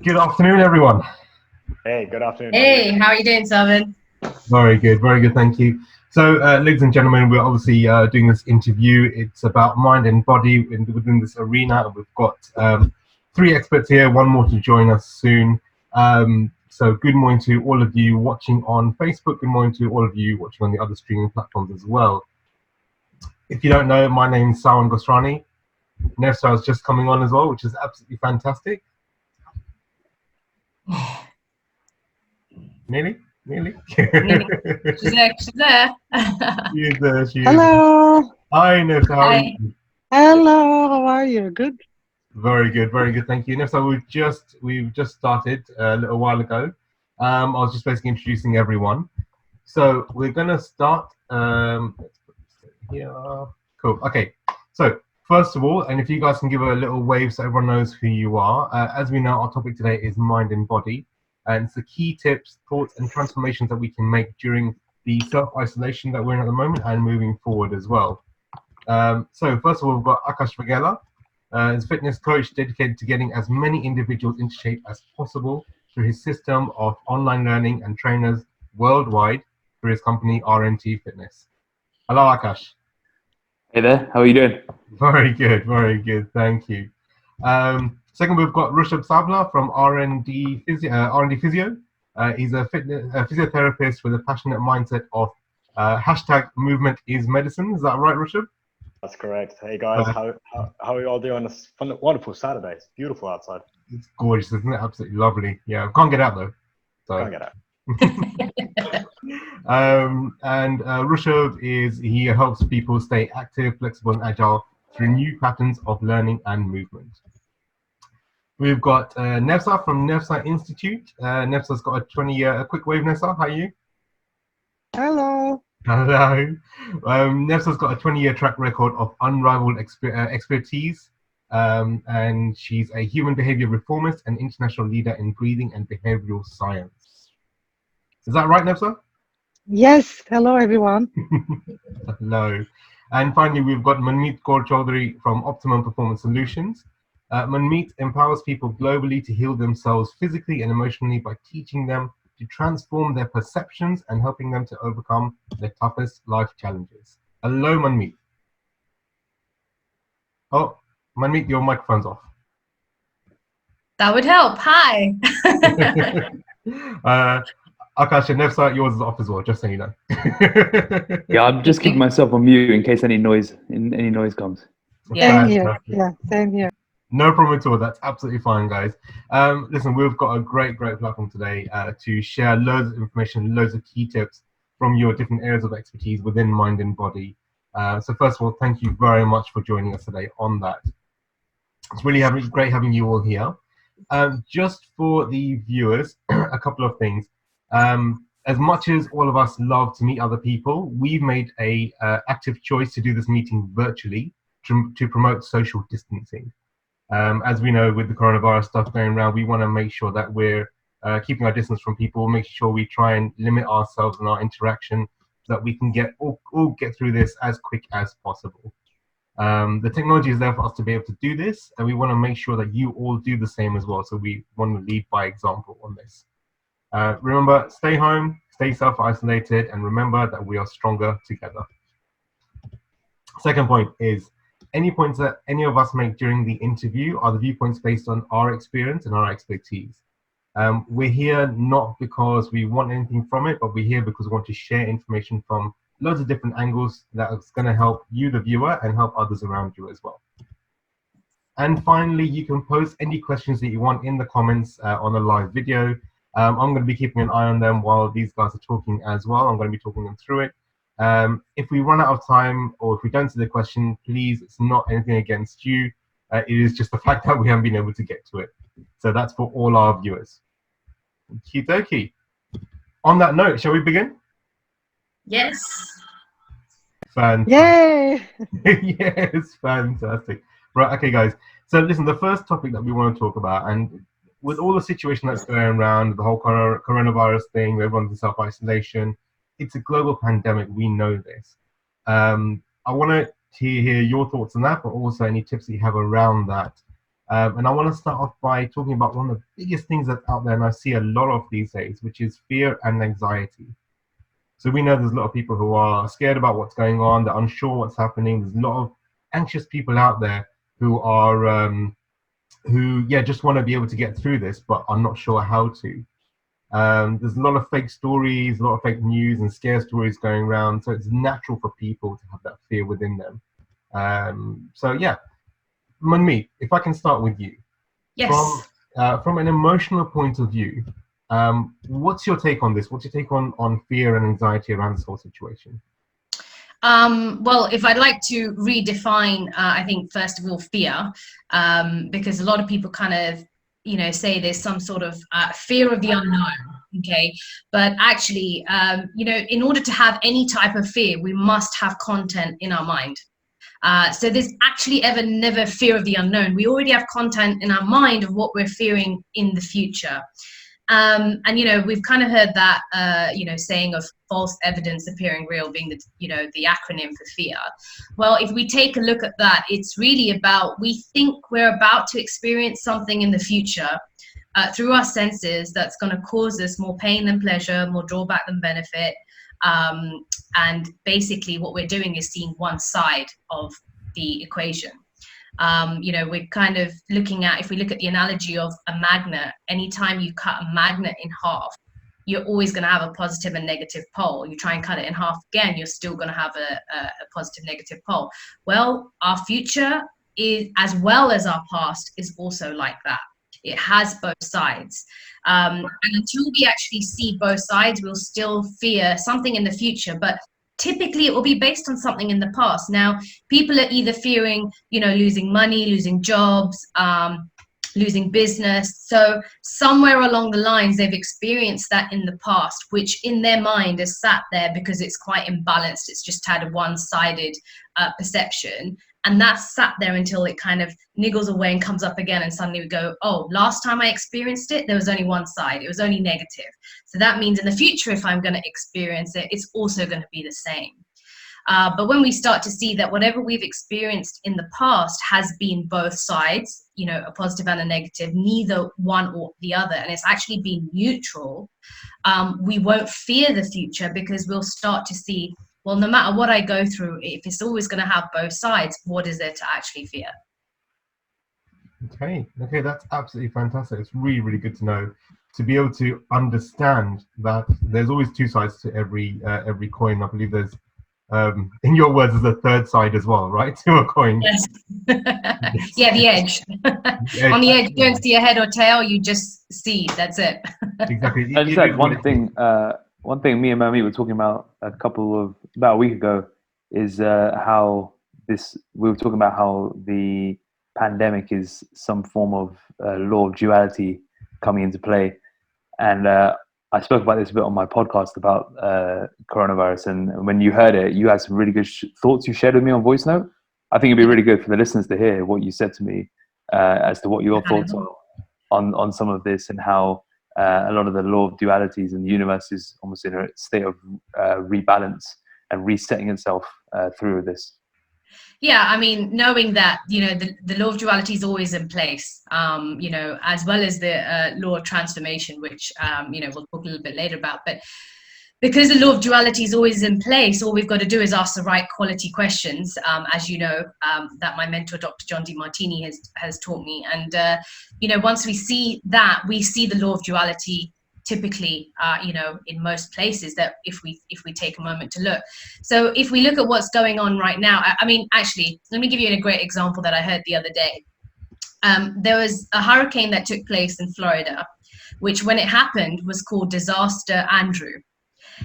Good afternoon, everyone. Hey, good afternoon. Hey, how are you doing, Simon? Very good, thank you. So, ladies and gentlemen, we're obviously doing this interview. It's about mind and body within this arena. We've got three experts here, one more to join us soon. So good morning to all of you watching on Facebook. Good morning to all of you watching on the other streaming platforms as well. If you don't know, my name's Sawan Gosrani. Nefsa is just coming on as well, which is absolutely fantastic. Nearly. She's there. She is there. Hello. Hi, Nefsa. How are you? Hello. How are you? Good. Very good. Thank you. Nefsa, we've just started a little while ago. I was just basically introducing everyone. So we're gonna start. Let's put this here. Cool. Okay. So first of all, and if you guys can give a little wave so everyone knows who you are. As we know, our topic today is mind and body. And it's the key tips, thoughts, and transformations that we can make during the self-isolation that we're in at the moment and moving forward as well. So first of all, we've got Akash Vagela, as a fitness coach dedicated to getting as many individuals into shape as possible through his system of online learning and trainers worldwide through his company RNT Fitness. Hello, Akash. Hey there, how are you doing? Very good, thank you. Second, we've got Rushabh from RNT Physio. He's a physiotherapist with a passionate mindset of hashtag movement is medicine. Is that right, Rushabh? That's correct. Hey guys, how are you all doing? It's a wonderful Saturday. It's beautiful outside. It's gorgeous, isn't it? Absolutely lovely. Yeah, can't get out though. So. Can't get out. And Rushabh he helps people stay active, flexible, and agile through new patterns of learning and movement. We've got Nefsa from Nefsa Institute. Nefsa's got a 20-year, quick wave, Nefsa, how are you? Hello. Nefsa's got a 20-year track record of unrivaled expertise, and she's a human behavior reformist and international leader in breathing and behavioral science. Is that right, Nefsa? Yes. Hello, everyone. Hello. And finally, we've got Manmeet Kaur Chaudhary from Optimum Performance Solutions. Manmeet empowers people globally to heal themselves physically and emotionally by teaching them to transform their perceptions and helping them to overcome their toughest life challenges. Hello, Manmeet. Oh, Manmeet, your microphone's off. That would help. Hi. Akash and Nefsa, yours is off as well, just so you know. Yeah, I'm just keeping myself on mute in case any noise comes. Yeah. Same here. Yeah, same here. No problem at all. That's absolutely fine, guys. Listen, we've got a great platform today to share loads of information, loads of key tips from your different areas of expertise within mind and body. So first of all, thank you very much for joining us today on that. It's really great having you all here. Just for the viewers, a couple of things. As much as all of us love to meet other people, we've made a active choice to do this meeting virtually to promote social distancing. As we know, with the coronavirus stuff going around, we want to make sure that we're keeping our distance from people, making sure we try and limit ourselves and our interaction so that we can all get through this as quick as possible. The technology is there for us to be able to do this, and we want to make sure that you all do the same as well. So we want to lead by example on this. Remember, stay home, stay self-isolated, and remember that we are stronger together. Second point is, any points that any of us make during the interview are the viewpoints based on our experience and our expertise. We're here not because we want anything from it, but we're here because we want to share information from loads of different angles that's going to help you, the viewer, and help others around you as well. And finally, you can post any questions that you want in the comments on the live video. I'm going to be keeping an eye on them while these guys are talking as well. I'm going to be talking them through it. If we run out of time or if we don't see the question, please, it's not anything against you. It is just the fact that we haven't been able to get to it. So that's for all our viewers. Okie dokie. On that note, shall we begin? Yes. Fantastic. Yay. Yes, fantastic. Right, okay, guys. So listen, the first topic that we want to talk about, and with all the situation that's going around, the whole coronavirus thing, everyone's in self-isolation, it's a global pandemic, we know this. I want to hear your thoughts on that, but also any tips that you have around that. And I want to start off by talking about one of the biggest things that's out there, and I see a lot of these days, which is fear and anxiety. So we know there's a lot of people who are scared about what's going on, they're unsure what's happening. There's a lot of anxious people out there who are, just want to be able to get through this, but are not sure how to. There's a lot of fake stories, a lot of fake news and scare stories going around. So it's natural for people to have that fear within them. Manmeet, if I can start with you. Yes. From an emotional point of view, what's your take on this? What's your take on fear and anxiety around this whole situation? Well, if I'd like to redefine, I think first of all, fear, because a lot of people kind of, say there's some sort of fear of the unknown. Okay, but actually, in order to have any type of fear, we must have content in our mind. So there's actually never fear of the unknown. We already have content in our mind of what we're fearing in the future. And we've kind of heard that saying of false evidence appearing real being the acronym for fear. Well, if we take a look at that, it's really about, we think we're about to experience something in the future through our senses that's going to cause us more pain than pleasure, more drawback than benefit. And basically what we're doing is seeing one side of the equation. We're kind of looking at, if we look at the analogy of a magnet, anytime you cut a magnet in half, you're always going to have a positive and negative pole. You try and cut it in half again, you're still going to have a positive, negative pole. Well, our future is, as well as our past, is also like that. It has both sides. And until we actually see both sides, we'll still fear something in the future. But typically it will be based on something in the past. Now, people are either fearing, losing money, losing jobs, losing business. So somewhere along the lines, they've experienced that in the past, which in their mind has sat there because it's quite imbalanced. It's just had a one-sided perception. And that's sat there until it kind of niggles away and comes up again. And suddenly we go, oh, last time I experienced it, there was only one side. It was only negative. So that means in the future, if I'm going to experience it, it's also going to be the same. But when we start to see that whatever we've experienced in the past has been both sides, a positive and a negative, neither one or the other, and it's actually been neutral, we won't fear the future because we'll start to see, well, no matter what I go through, if it's always going to have both sides, what is there to actually fear? Okay, that's absolutely fantastic. It's really, really good to know, to be able to understand that there's always two sides to every coin. I believe there's, in your words, there's a third side as well, right, to a coin? Yes. Yeah, the edge. On the edge, you don't see a head or tail, you just see, that's it. Exactly. I just had one thing me and Mami were talking about about a week ago is how we were talking about how the pandemic is some form of law of duality coming into play. And I spoke about this a bit on my podcast about coronavirus. And when you heard it, you had some really good thoughts you shared with me on voice note. I think it'd be really good for the listeners to hear what you said to me as to what your thoughts are on some of this, and how a lot of the law of dualities in the universe is almost in a state of rebalance and resetting itself through this. Yeah, I mean, knowing that, the law of duality is always in place, as well as the law of transformation, which, we'll talk a little bit later about. But because the law of duality is always in place, all we've got to do is ask the right quality questions, as you know, that my mentor, Dr. John DeMartini, has taught me. And, once we see that, we see the law of duality typically, in most places, that if we take a moment to look. So if we look at what's going on right now, actually, let me give you a great example that I heard the other day. There was a hurricane that took place in Florida, which when it happened was called Disaster Andrew.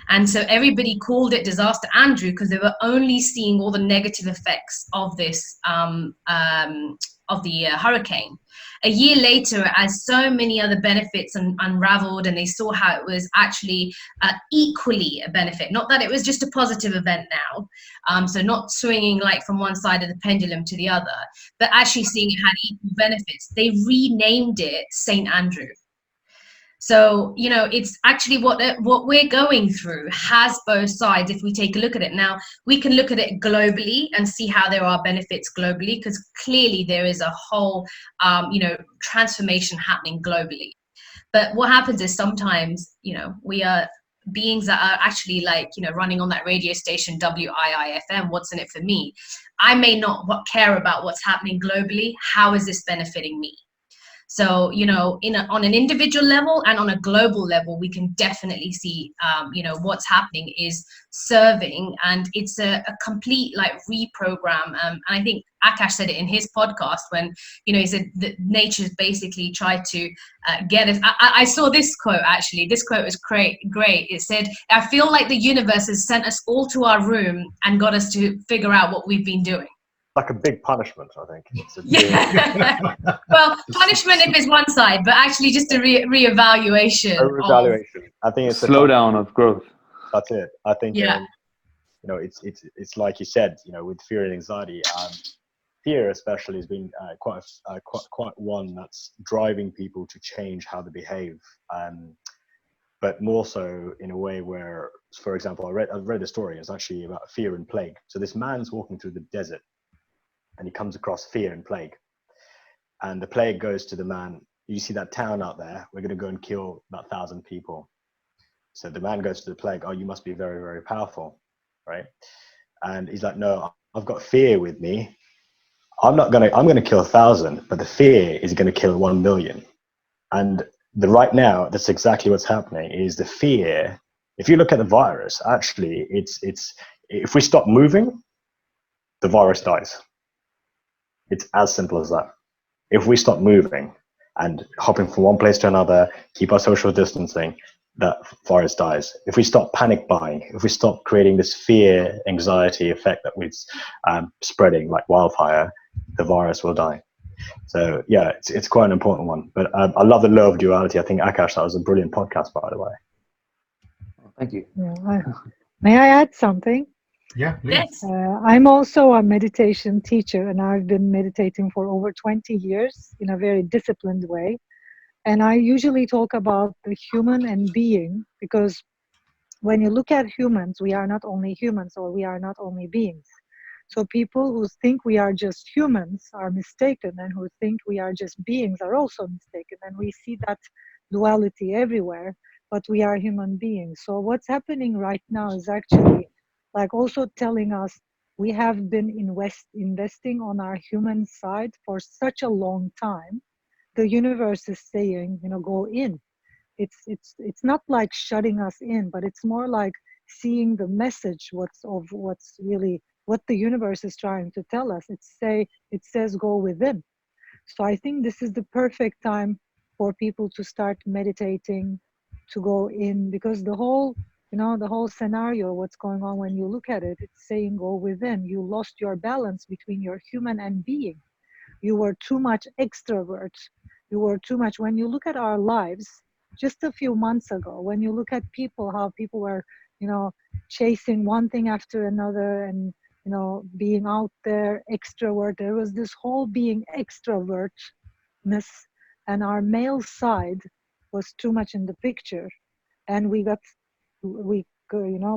And so everybody called it Disaster Andrew because they were only seeing all the negative effects of this, of the hurricane. A year later, as so many other benefits unraveled, and they saw how it was actually equally a benefit, not that it was just a positive event now, so not swinging like from one side of the pendulum to the other, but actually seeing it had equal benefits. They renamed it St. Andrew. So, you know, it's actually what we're going through has both sides. If we take a look at it now, we can look at it globally and see how there are benefits globally, because clearly there is a whole, you know, transformation happening globally. But what happens is sometimes, you know, we are beings that are actually like, you know, running on that radio station WIIFM, what's in it for me? I may not care about what's happening globally. How is this benefiting me? So, you know, on an individual level and on a global level, we can definitely see, you know, what's happening is serving, and it's a complete like reprogram. And I think Akash said it in his podcast when, you know, he said that nature's basically tried to get us. I saw this quote, actually. This quote was great. It said, "I feel like the universe has sent us all to our room and got us to figure out what we've been doing." Like a big punishment, I think. It's a yeah. Well, punishment if it's one side, but actually just a reevaluation. A reevaluation. I think it's a slowdown of growth. That's it. I think, yeah. You know, it's like you said, you know, with fear and anxiety. Fear especially has been quite one that's driving people to change how they behave. But more so in a way where, for example, I read a story. It's actually about fear and plague. So this man's walking through the desert, and he comes across fear and plague. And the plague goes to the man, "You see that town out there? We're going to go and kill about 1,000 people." So the man goes to the plague, "Oh, you must be very, very powerful," right? And he's like, "No, I've got fear with me. I'm going to kill 1,000, but the fear is going to kill 1 million. And right now, that's exactly what's happening, is the fear. If you look at the virus, actually, it's if we stop moving, the virus dies. It's as simple as that. If we stop moving and hopping from one place to another, keep our social distancing, that virus dies. If we stop panic buying, if we stop creating this fear, anxiety effect that we're spreading like wildfire, the virus will die. So yeah, it's quite an important one. But I love the law of duality. I think, Akash, that was a brilliant podcast, by the way. Thank you. Yeah, may I add something? Yeah, please. Yes. I'm also a meditation teacher, and I've been meditating for over 20 years in a very disciplined way. And I usually talk about the human and being, because when you look at humans, we are not only humans, or we are not only beings. So people who think we are just humans are mistaken, and who think we are just beings are also mistaken. And we see that duality everywhere, but we are human beings. So what's happening right now is actually like also telling us we have been investing on our human side for such a long time. The universe is saying, you know, go in. It's not like shutting us in, but it's more like seeing the message, what's really what the universe is trying to tell us. It says go within. So I think this is the perfect time for people to start meditating, to go in, because the whole scenario, what's going on when you look at it, it's saying go within. You lost your balance between your human and being. You were too much extrovert. You were too much. When you look at our lives, just a few months ago, when you look at people, how people were, you know, chasing one thing after another, and, you know, being out there, extrovert. There was this whole being extrovertness, and our male side was too much in the picture, and we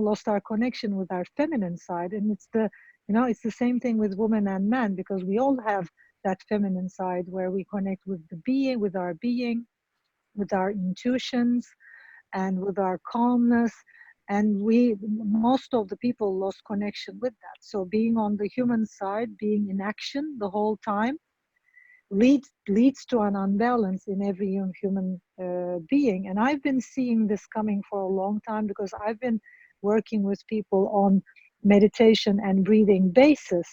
lost our connection with our feminine side. And it's the same thing with women and men, because we all have that feminine side where we connect with the being, with our intuitions, and with our calmness. And most of the people lost connection with that. So being on the human side, being in action the whole time, leads to an unbalance in every human being. And I've been seeing this coming for a long time, because I've been working with people on meditation and breathing basis,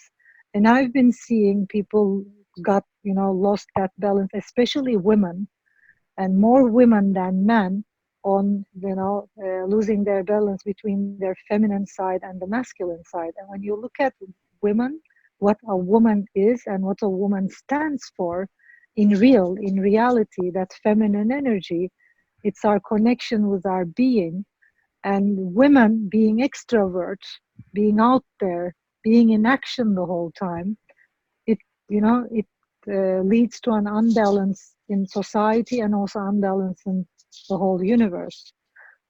and I've been seeing people lost that balance, especially women, and more women than men, on losing their balance between their feminine side and the masculine side. And when you look at women, what a woman is and what a woman stands for in reality, that feminine energy, it's our connection with our being. And women being extroverts, being out there, being in action the whole time, it leads to an unbalance in society, and also unbalance in the whole universe.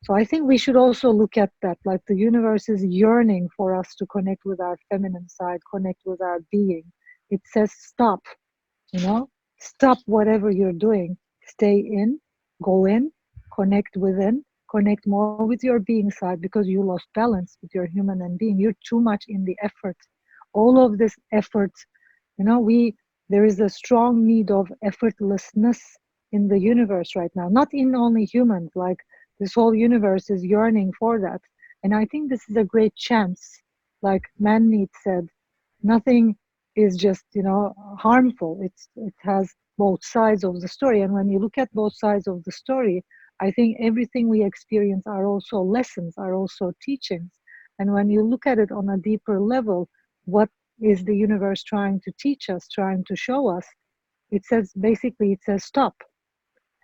So I think we should also look at that, like the universe is yearning for us to connect with our feminine side, connect with our being. It says stop, stop whatever you're doing. Stay in, go in, connect within, connect more with your being side, because you lost balance with your human and being. You're too much in the effort. All of this effort, there is a strong need of effortlessness in the universe right now, not in only humans, like this whole universe is yearning for that. And I think this is a great chance. Like Manmeet said, nothing is just, harmful. It has both sides of the story. And when you look at both sides of the story, I think everything we experience are also lessons, are also teachings. And when you look at it on a deeper level, what is the universe trying to teach us, trying to show us? It says stop.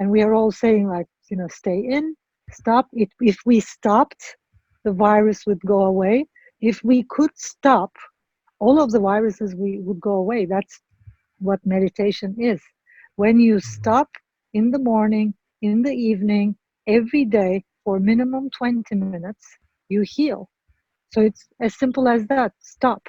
And we are all saying, like, stay in, stop. If we stopped, the virus would go away. If we could stop, all of the viruses would go away. That's what meditation is. When you stop in the morning, in the evening, every day for minimum 20 minutes, you heal. So it's as simple as that. Stop,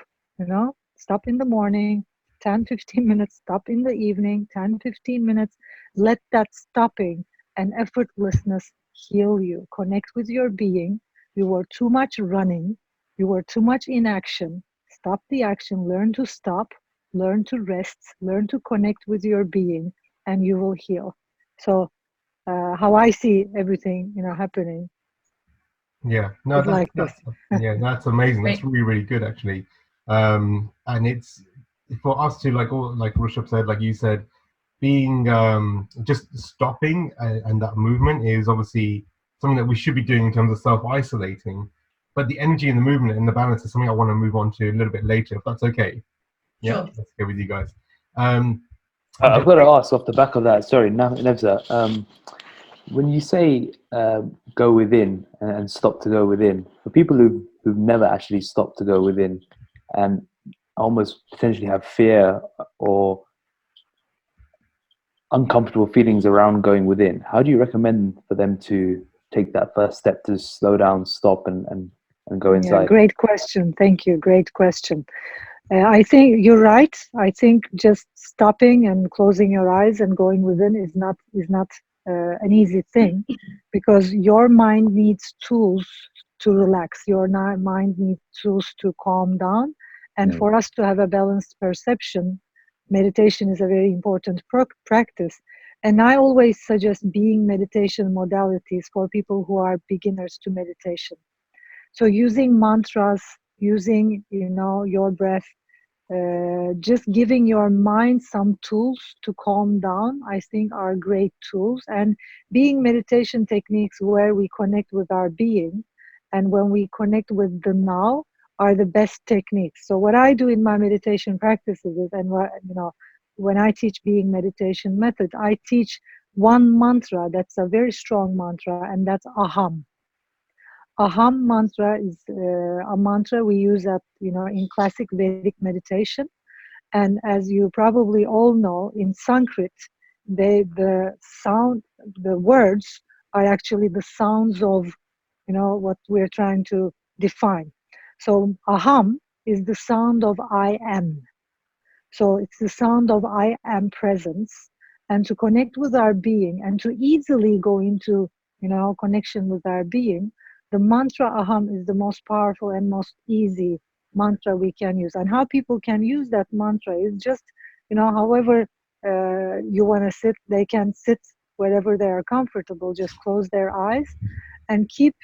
stop in the morning, 10, 15 minutes, stop in the evening, 10, 15 minutes. Let that stopping and effortlessness heal you. Connect with your being. You were too much running. You were too much in action. Stop the action. Learn to stop. Learn to rest. Learn to connect with your being, and you will heal. So how I see everything, happening. Yeah, no, that's amazing. That's really, really good, actually. And it's for us to, like Rushabh said, like you said, being just stopping and that movement is obviously something that we should be doing in terms of self-isolating. But the energy and the movement and the balance is something I want to move on to a little bit later, if that's okay. Yeah, Sure. that's okay with you guys. I've got to ask off the back of that. Sorry, Nevza. When you say go within and stop to go within, for people who've never actually stopped to go within and almost potentially have fear or uncomfortable feelings around going within, how do you recommend for them to take that first step to slow down, stop, and go inside? Yeah, great question. Thank you. Great question. I think you're right. I think just stopping and closing your eyes and going within is not an easy thing, because your mind needs tools to relax. Your mind needs tools to calm down. And for us to have a balanced perception, meditation is a very important practice. And I always suggest being meditation modalities for people who are beginners to meditation. So using mantras, using, your breath, just giving your mind some tools to calm down, I think are great tools. And being meditation techniques where we connect with our being and when we connect with the now are the best techniques. So what I do in my meditation practices is, and when I teach being meditation method, I teach one mantra that's a very strong mantra, and that's aham. Aham mantra is a mantra we use in classic Vedic meditation. And as you probably all know, in Sanskrit, the words are actually the sounds of, what we're trying to define. So aham is the sound of I am. So it's the sound of I am presence. And to connect with our being and to easily go into, connection with our being, the mantra aham is the most powerful and most easy mantra we can use. And how people can use that mantra is just, however you want to sit, they can sit wherever they are comfortable, just close their eyes and keep,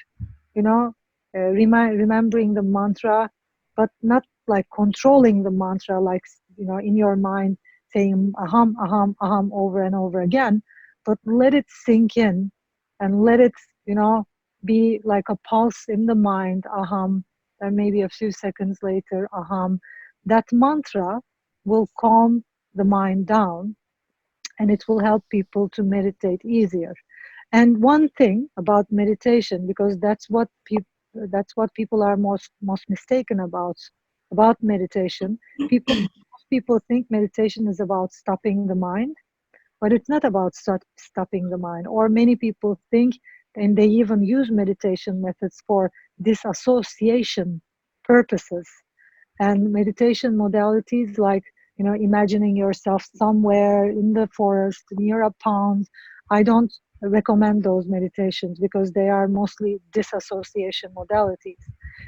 remembering the mantra, but not like controlling the mantra, like, in your mind saying aham, aham, aham over and over again, but let it sink in and let it, be like a pulse in the mind, aham, and maybe a few seconds later, aham. That mantra will calm the mind down, and it will help people to meditate easier. And one thing about meditation, because that's what people are most mistaken about meditation. People think meditation is about stopping the mind, but it's not about stopping the mind. Or many people think, and they even use meditation methods for disassociation purposes. And meditation modalities like, imagining yourself somewhere in the forest near a pond, I don't recommend those meditations because they are mostly disassociation modalities.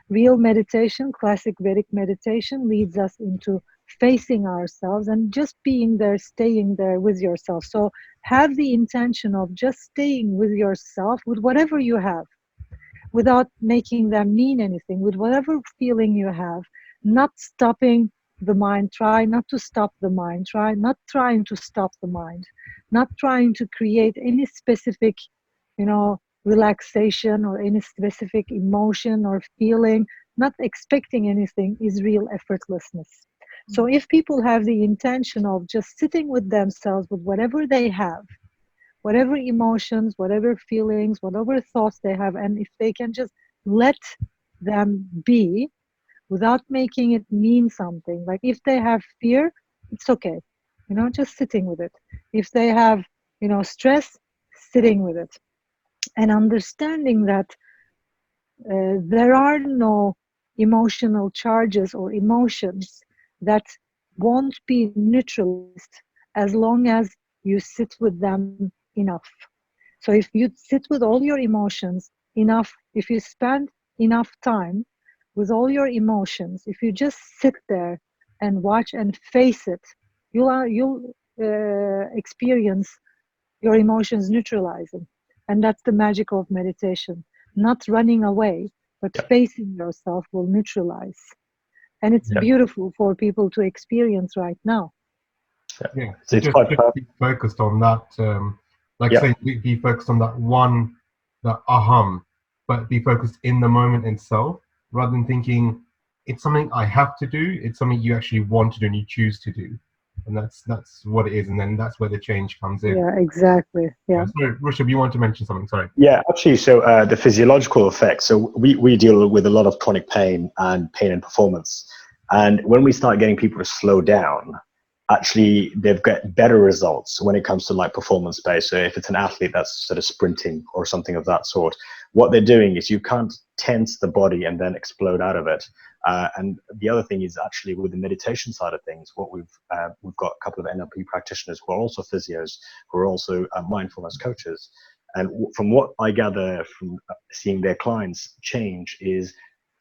Real meditation, classic Vedic meditation, leads us into facing ourselves and just being there, staying there with yourself. So have the intention of just staying with yourself, with whatever you have, without making them mean anything, with whatever feeling you have, not stopping the mind. Try not to stop the mind. Try not trying to stop the mind, not trying to create any specific, relaxation or any specific emotion or feeling, not expecting anything is real effortlessness. So if people have the intention of just sitting with themselves with whatever they have, whatever emotions, whatever feelings, whatever thoughts they have, and if they can just let them be without making it mean something. Like if they have fear, it's okay, just sitting with it. If they have, stress, sitting with it. And understanding that there are no emotional charges or emotions that won't be neutralized as long as you sit with them enough. So if you sit with all your emotions enough, if you spend enough time with all your emotions, if you just sit there and watch and face it, you'll experience your emotions neutralizing. And that's the magic of meditation. Not running away, but facing yourself will neutralize. And it's beautiful for people to experience right now. Yeah, so just be focused on that, saying be focused on that aham, but be focused in the moment itself, rather than thinking it's something I have to do. It's something you actually want to do and you choose to do, and that's what it is. And then that's where the change comes in. Yeah, exactly. Yeah. So, Rushabh, you want to mention something? Sorry. Yeah, actually, so the physiological effects. So we deal with a lot of chronic pain and performance, and when we start getting people to slow down, actually they've got better results when it comes to like performance based. So if it's an athlete that's sort of sprinting or something of that sort, what they're doing is you can't tense the body and then explode out of it. And the other thing is actually with the meditation side of things, what we've got a couple of NLP practitioners who are also physios, who are also mindfulness coaches. And from what I gather from seeing their clients change is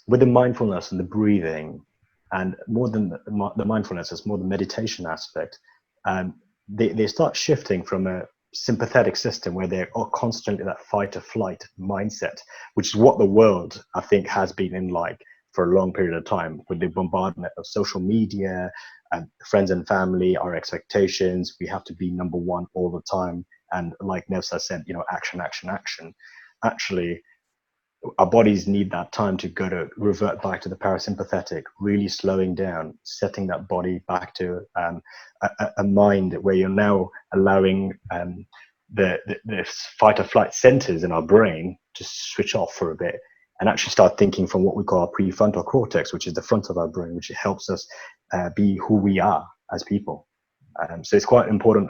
with the mindfulness and the breathing, and more than the mindfulness, it's more the meditation aspect. They start shifting from a sympathetic system where they're constantly that fight or flight mindset, which is what the world, I think, has been in like for a long period of time with the bombardment of social media and friends and family, our expectations. We have to be number one all the time. And like Nevsa said, action, action, action. Actually, our bodies need that time to revert back to the parasympathetic, really slowing down, setting that body back to a mind where you're now allowing the fight or flight centers in our brain to switch off for a bit and actually start thinking from what we call our prefrontal cortex, which is the front of our brain, which helps us be who we are as people. So it's quite important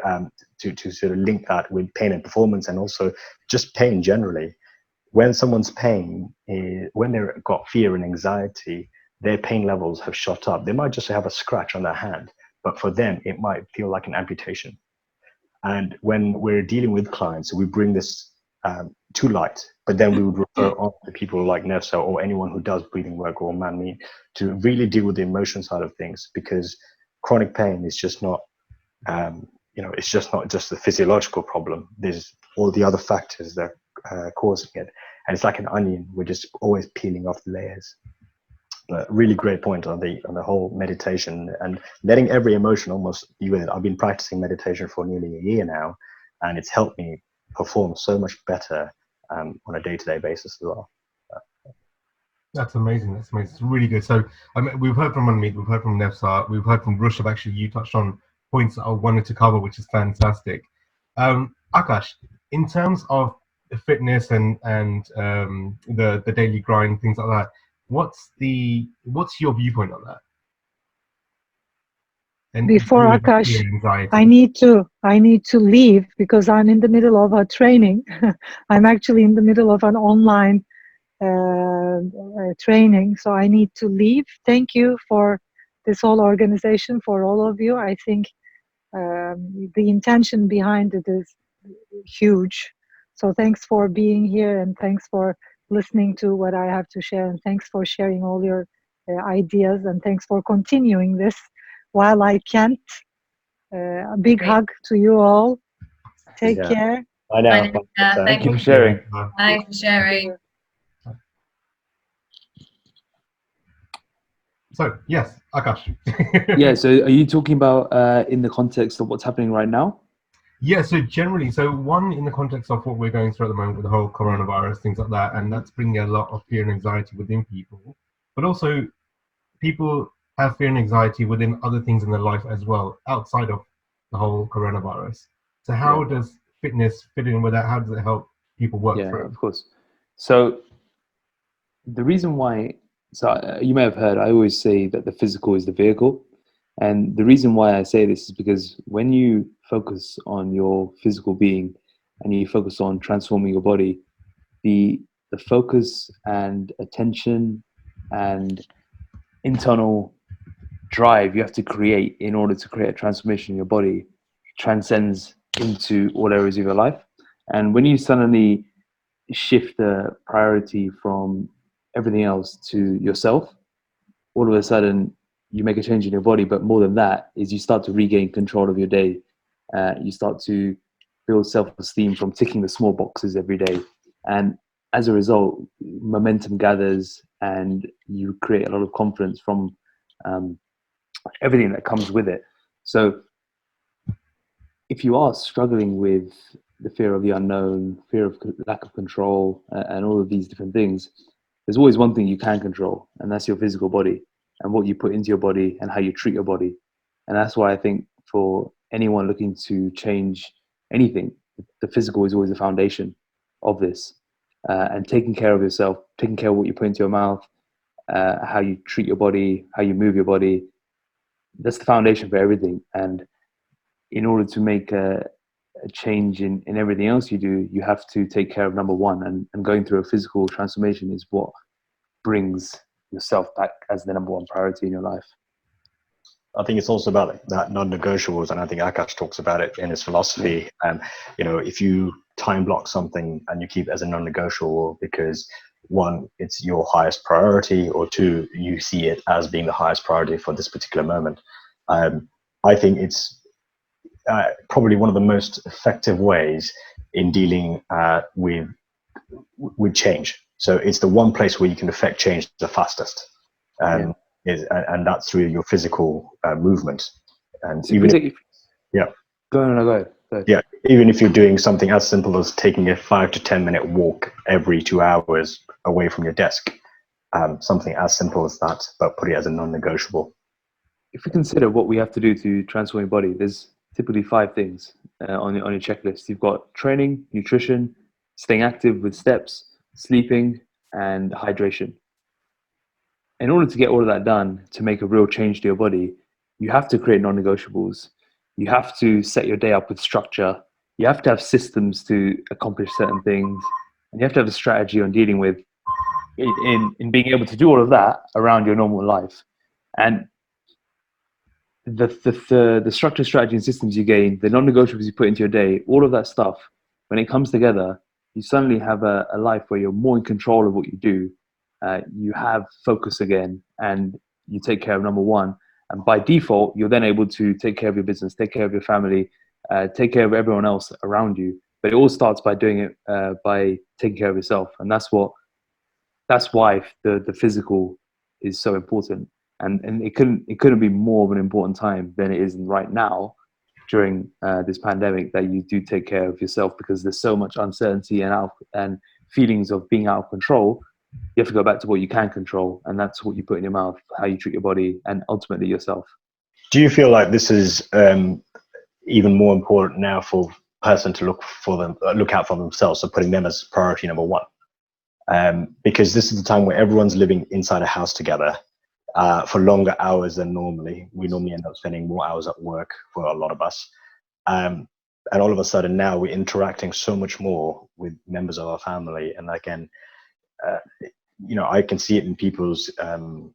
to sort of link that with pain and performance, and also just pain generally. When someone's pain, when they've got fear and anxiety, their pain levels have shot up. They might just have a scratch on their hand, but for them, it might feel like an amputation. And when we're dealing with clients, we bring this to light, but then we would refer on to people like Nevsa or anyone who does breathing work or man-me to really deal with the emotion side of things, because chronic pain is just not, it's just not just the physiological problem. There's all the other factors that causing it, and it's like an onion. We're just always peeling off the layers. But really great point on the whole meditation and letting every emotion almost be with it. I've been practicing meditation for nearly a year now, and it's helped me perform so much better on a day-to-day basis as well. That's amazing. That's amazing. It's really good. So we've heard from Manmeet, we've heard from Nevsa, we've heard from Rushabh. Actually, you touched on points that I wanted to cover, which is fantastic. Akash, in terms of fitness and the daily grind, things like that, what's your viewpoint on that? And before deal with that Akash, fear and anxiety. I need to leave because I'm in the middle of a training. I'm actually in the middle of an online training, so I need to leave. Thank you for this whole organization, for all of you. I think the intention behind it is huge. So thanks for being here, and thanks for listening to what I have to share, and thanks for sharing all your ideas, and thanks for continuing this while I can't. A big Great. hug to you all. Take Yeah. care. I know. Thank Thank you you. for sharing. Thanks for sharing. So yes, Akash. Yeah, so are you talking about in the context of what's happening right now? Yeah, so generally, so one, in the context of what we're going through at the moment with the whole coronavirus, things like that, and that's bringing a lot of fear and anxiety within people. But also, people have fear and anxiety within other things in their life as well, outside of the whole coronavirus. So how does fitness fit in with that? How does it help people work Yeah, through? of course. So the reason why, you may have heard, I always say that the physical is the vehicle. And the reason why I say this is because when you focus on your physical being and you focus on transforming your body, the focus and attention and internal drive you have to create in order to create a transformation in your body transcends into all areas of your life. And when you suddenly shift the priority from everything else to yourself, all of a sudden you make a change in your body. But more than that is you start to regain control of your day. You start to build self-esteem from ticking the small boxes every day. And as a result, momentum gathers and you create a lot of confidence from everything that comes with it. So if you are struggling with the fear of the unknown, fear of lack of control, and all of these different things, there's always one thing you can control, and that's your physical body and what you put into your body and how you treat your body. And that's why I think for anyone looking to change anything, the physical is always the foundation of this. And taking care of yourself, taking care of what you put into your mouth, how you treat your body, how you move your body, that's the foundation for everything. And in order to make a change in everything else you do, you have to take care of number one. And going through a physical transformation is what brings yourself back as the number one priority in your life. I think it's also about that non-negotiables, and I think Akash talks about it in his philosophy. You know, if you time block something and you keep it as a non-negotiable because one, it's your highest priority, or two, you see it as being the highest priority for this particular moment. I think it's probably one of the most effective ways in dealing with change. So it's the one place where you can affect change the fastest. And that's through your physical movement. And So even go ahead. Yeah, even if you're doing something as simple as taking a 5 to 10 minute walk every 2 hours away from your desk, something as simple as that, but put it as a non-negotiable. If we consider what we have to do to transform your body, there's typically 5 things on your checklist. You've got training, nutrition, staying active with steps, sleeping, and hydration. In order to get all of that done, to make a real change to your body, you have to create non-negotiables. You have to set your day up with structure. You have to have systems to accomplish certain things. And you have to have a strategy on dealing with in being able to do all of that around your normal life. And the structure, strategy, and systems you gain, the non-negotiables you put into your day, all of that stuff, when it comes together, you suddenly have a life where you're more in control of what you do. You have focus again, and you take care of number one. And by default, you're then able to take care of your business, take care of your family, take care of everyone else around you. But it all starts by doing it by taking care of yourself, and that's why the physical is so important. And it couldn't be more of an important time than it is right now during this pandemic that you do take care of yourself, because there's so much uncertainty and feelings of being out of control. You have to go back to what you can control, and that's what you put in your mouth, how you treat your body, and ultimately yourself. Do you feel like this is even more important now for a person to look out for themselves, so putting them as priority number one? Because this is the time where everyone's living inside a house together. for longer hours than normally. We normally end up spending more hours at work for a lot of us. And all of a sudden now we're interacting so much more with members of our family. And again, I can see it in people's, in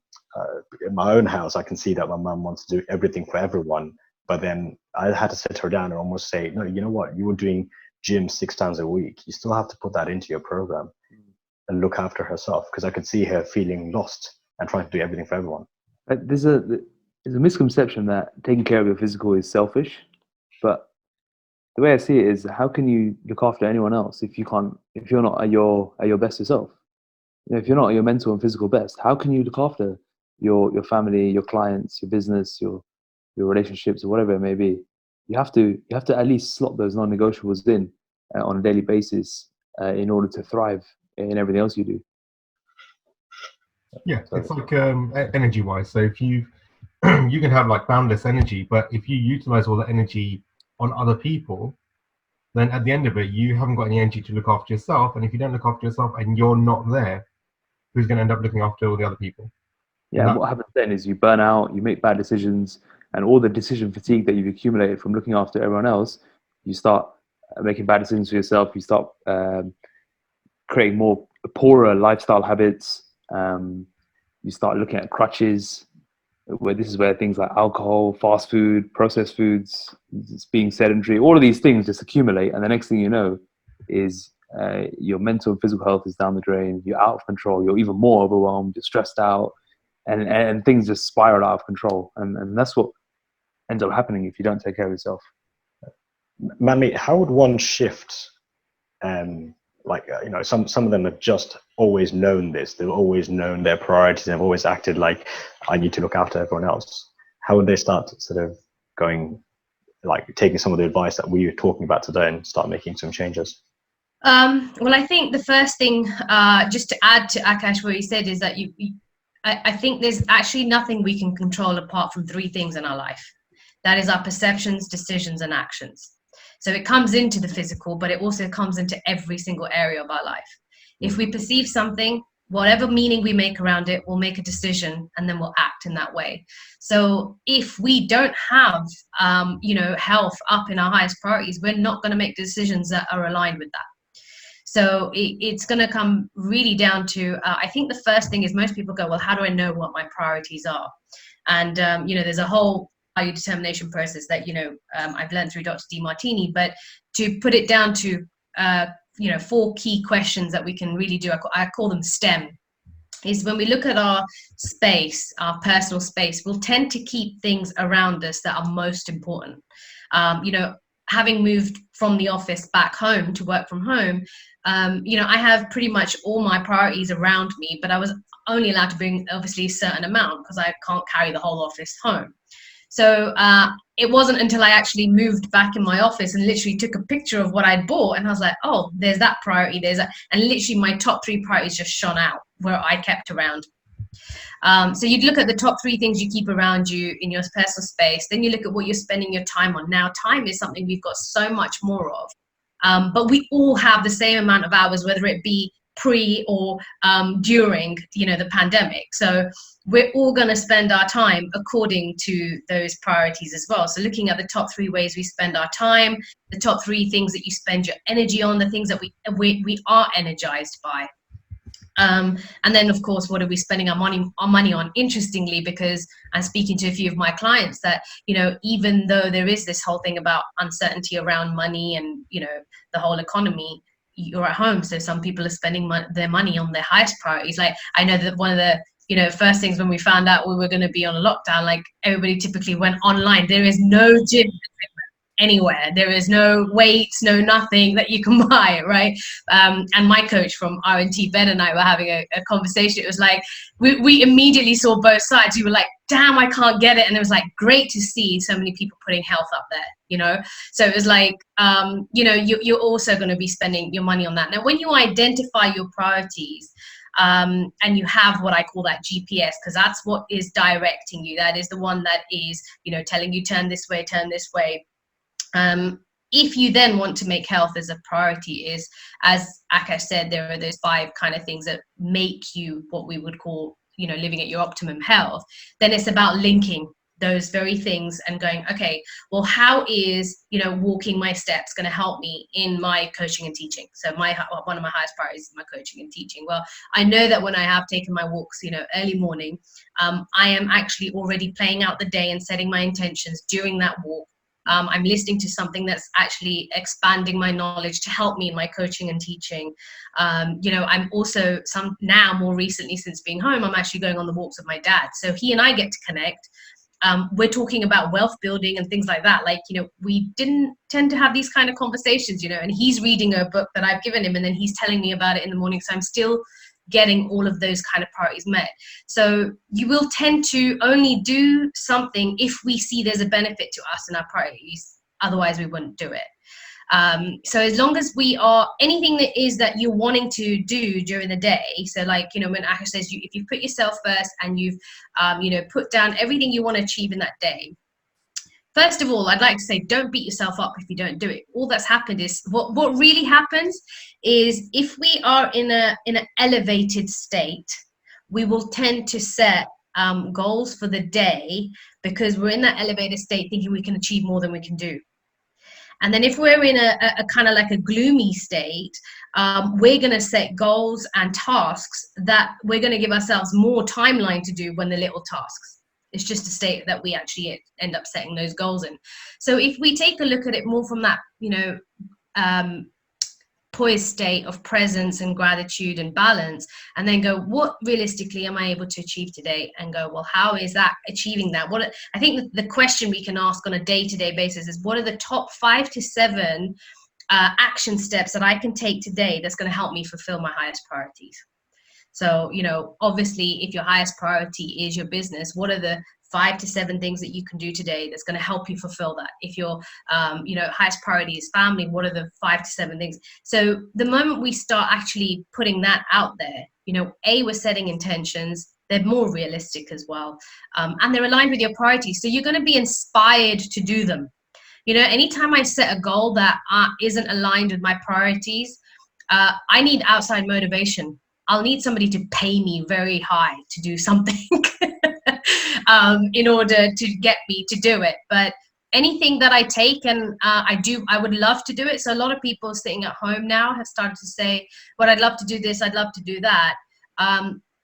my own house, I can see that my mum wants to do everything for everyone. But then I had to sit her down and almost say, no, you know what? You were doing gym 6 times a week. You still have to put that into your program and look after herself, because I could see her feeling lost and trying to do everything for everyone. There's a misconception that taking care of your physical is selfish, but the way I see it is, how can you look after anyone else if you're not at your best yourself? If you're not at your mental and physical best, how can you look after your family, your clients, your business, your relationships, or whatever it may be? You have to at least slot those non-negotiables in on a daily basis in order to thrive in everything else you do. Yeah, it's like energy wise. So if you you can have like boundless energy, but if you utilize all the energy on other people, then at the end of it, you haven't got any energy to look after yourself. And if you don't look after yourself and you're not there, who's going to end up looking after all the other people? Yeah, and what happens then is you burn out, you make bad decisions, and all the decision fatigue that you've accumulated from looking after everyone else, you start making bad decisions for yourself. You start creating more poorer lifestyle habits. You start looking at crutches, where this is where things like alcohol, fast food, processed foods, being sedentary, all of these things just accumulate. And the next thing you know is your mental and physical health is down the drain. You're out of control. You're even more overwhelmed. You're stressed out, and things just spiral out of control. And that's what ends up happening if you don't take care of yourself. Manmeet, how would one shift? Some of them have just always known this. They've always known their priorities. They've always acted like, I need to look after everyone else. How would they start sort of going, like taking some of the advice that we were talking about today and start making some changes? Well, I think the first thing, just to add to Akash what he said, is that I think there's actually nothing we can control apart from 3 things in our life. That is our perceptions, decisions, and actions. So it comes into the physical, but it also comes into every single area of our life. If we perceive something, whatever meaning we make around it, we'll make a decision and then we'll act in that way. So if we don't have, health up in our highest priorities, we're not going to make decisions that are aligned with that. So it's going to come really down to, I think the first thing is most people go, well, how do I know what my priorities are? And, there's a whole value determination process that, I've learned through Dr. DeMartini, but to put it down to, 4 key questions that we can really do, I call them STEM, is when we look at our space, our personal space, we'll tend to keep things around us that are most important. Having moved from the office back home to work from home, I have pretty much all my priorities around me, but I was only allowed to bring obviously a certain amount because I can't carry the whole office home. So it wasn't until I actually moved back in my office and literally took a picture of what I'd bought, and I was like, oh, there's that priority, there's that. And literally my top 3 priorities just shone out where I kept around. So you'd look at the top 3 things you keep around you in your personal space. Then you look at what you're spending your time on. Now, time is something we've got so much more of, but we all have the same amount of hours, whether it be pre or during, the pandemic. So we're all going to spend our time according to those priorities as well. So looking at the top 3 ways we spend our time, the top 3 things that you spend your energy on, the things that we are energized by. And then, of course, what are we spending our money on? Interestingly, because I'm speaking to a few of my clients that, even though there is this whole thing about uncertainty around money and, the whole economy, you're at home. So some people are spending their money on their highest priorities. Like, I know that one of the, first things when we found out we were going to be on a lockdown, like everybody typically went online. There is no gym anywhere. There is no weights, no nothing that you can buy, right? And my coach from RNT Fitness and I were having a conversation. It was like, we immediately saw both sides. We were like, damn, I can't get it. And it was like, great to see so many people putting health up there, So it was like, you're also going to be spending your money on that. Now, when you identify your priorities, and you have what I call that GPS, because that's what is directing you. That is the one that is, telling you turn this way, turn this way. If you then want to make health as a priority, is, as Akash said, there are those 5 kind of things that make you what we would call living at your optimum health, then it's about linking those very things and going, okay, well, how is walking my steps going to help me in my coaching and teaching? So one of my highest priorities is my coaching and teaching. Well, I know that when I have taken my walks early morning, I am actually already playing out the day and setting my intentions during that walk. I'm listening to something that's actually expanding my knowledge to help me in my coaching and teaching. I'm also now more recently, since being home, I'm actually going on the walks with my dad, so he and I get to connect. We're talking about wealth building and things like that. Like, we didn't tend to have these kind of conversations, and he's reading a book that I've given him and then he's telling me about it in the morning. So I'm still getting all of those kind of priorities met. So you will tend to only do something if we see there's a benefit to us in our priorities. Otherwise, we wouldn't do it. So as long as we are, anything that you're wanting to do during the day, so like, when Akash says, if you put yourself first and you've, put down everything you want to achieve in that day, first of all, I'd like to say, don't beat yourself up if you don't do it. All that's happened is, what really happens is, if we are in an elevated state, we will tend to set goals for the day, because we're in that elevated state thinking we can achieve more than we can do. And then if we're in a kind of like a gloomy state, we're going to set goals and tasks that we're going to give ourselves more timeline to do when the little tasks. It's just a state that we actually end up setting those goals in. So if we take a look at it more from that, poised state of presence and gratitude and balance, and then go, what realistically am I able to achieve today? And go, well, how is that achieving that? I think the question we can ask on a day-to-day basis is, what are the top 5 to 7 action steps that I can take today that's going to help me fulfill my highest priorities? So, obviously, if your highest priority is your business, what are the 5 to 7 things that you can do today that's going to help you fulfill that? If your, highest priority is family, what are the 5 to 7 things? So the moment we start actually putting that out there, we're setting intentions. They're more realistic as well. And they're aligned with your priorities. So you're going to be inspired to do them. Anytime I set a goal that isn't aligned with my priorities, I need outside motivation. I'll need somebody to pay me very high to do something in order to get me to do it. But anything that I take and I would love to do it. So a lot of people sitting at home now have started to say, well, I'd love to do this, I'd love to do that.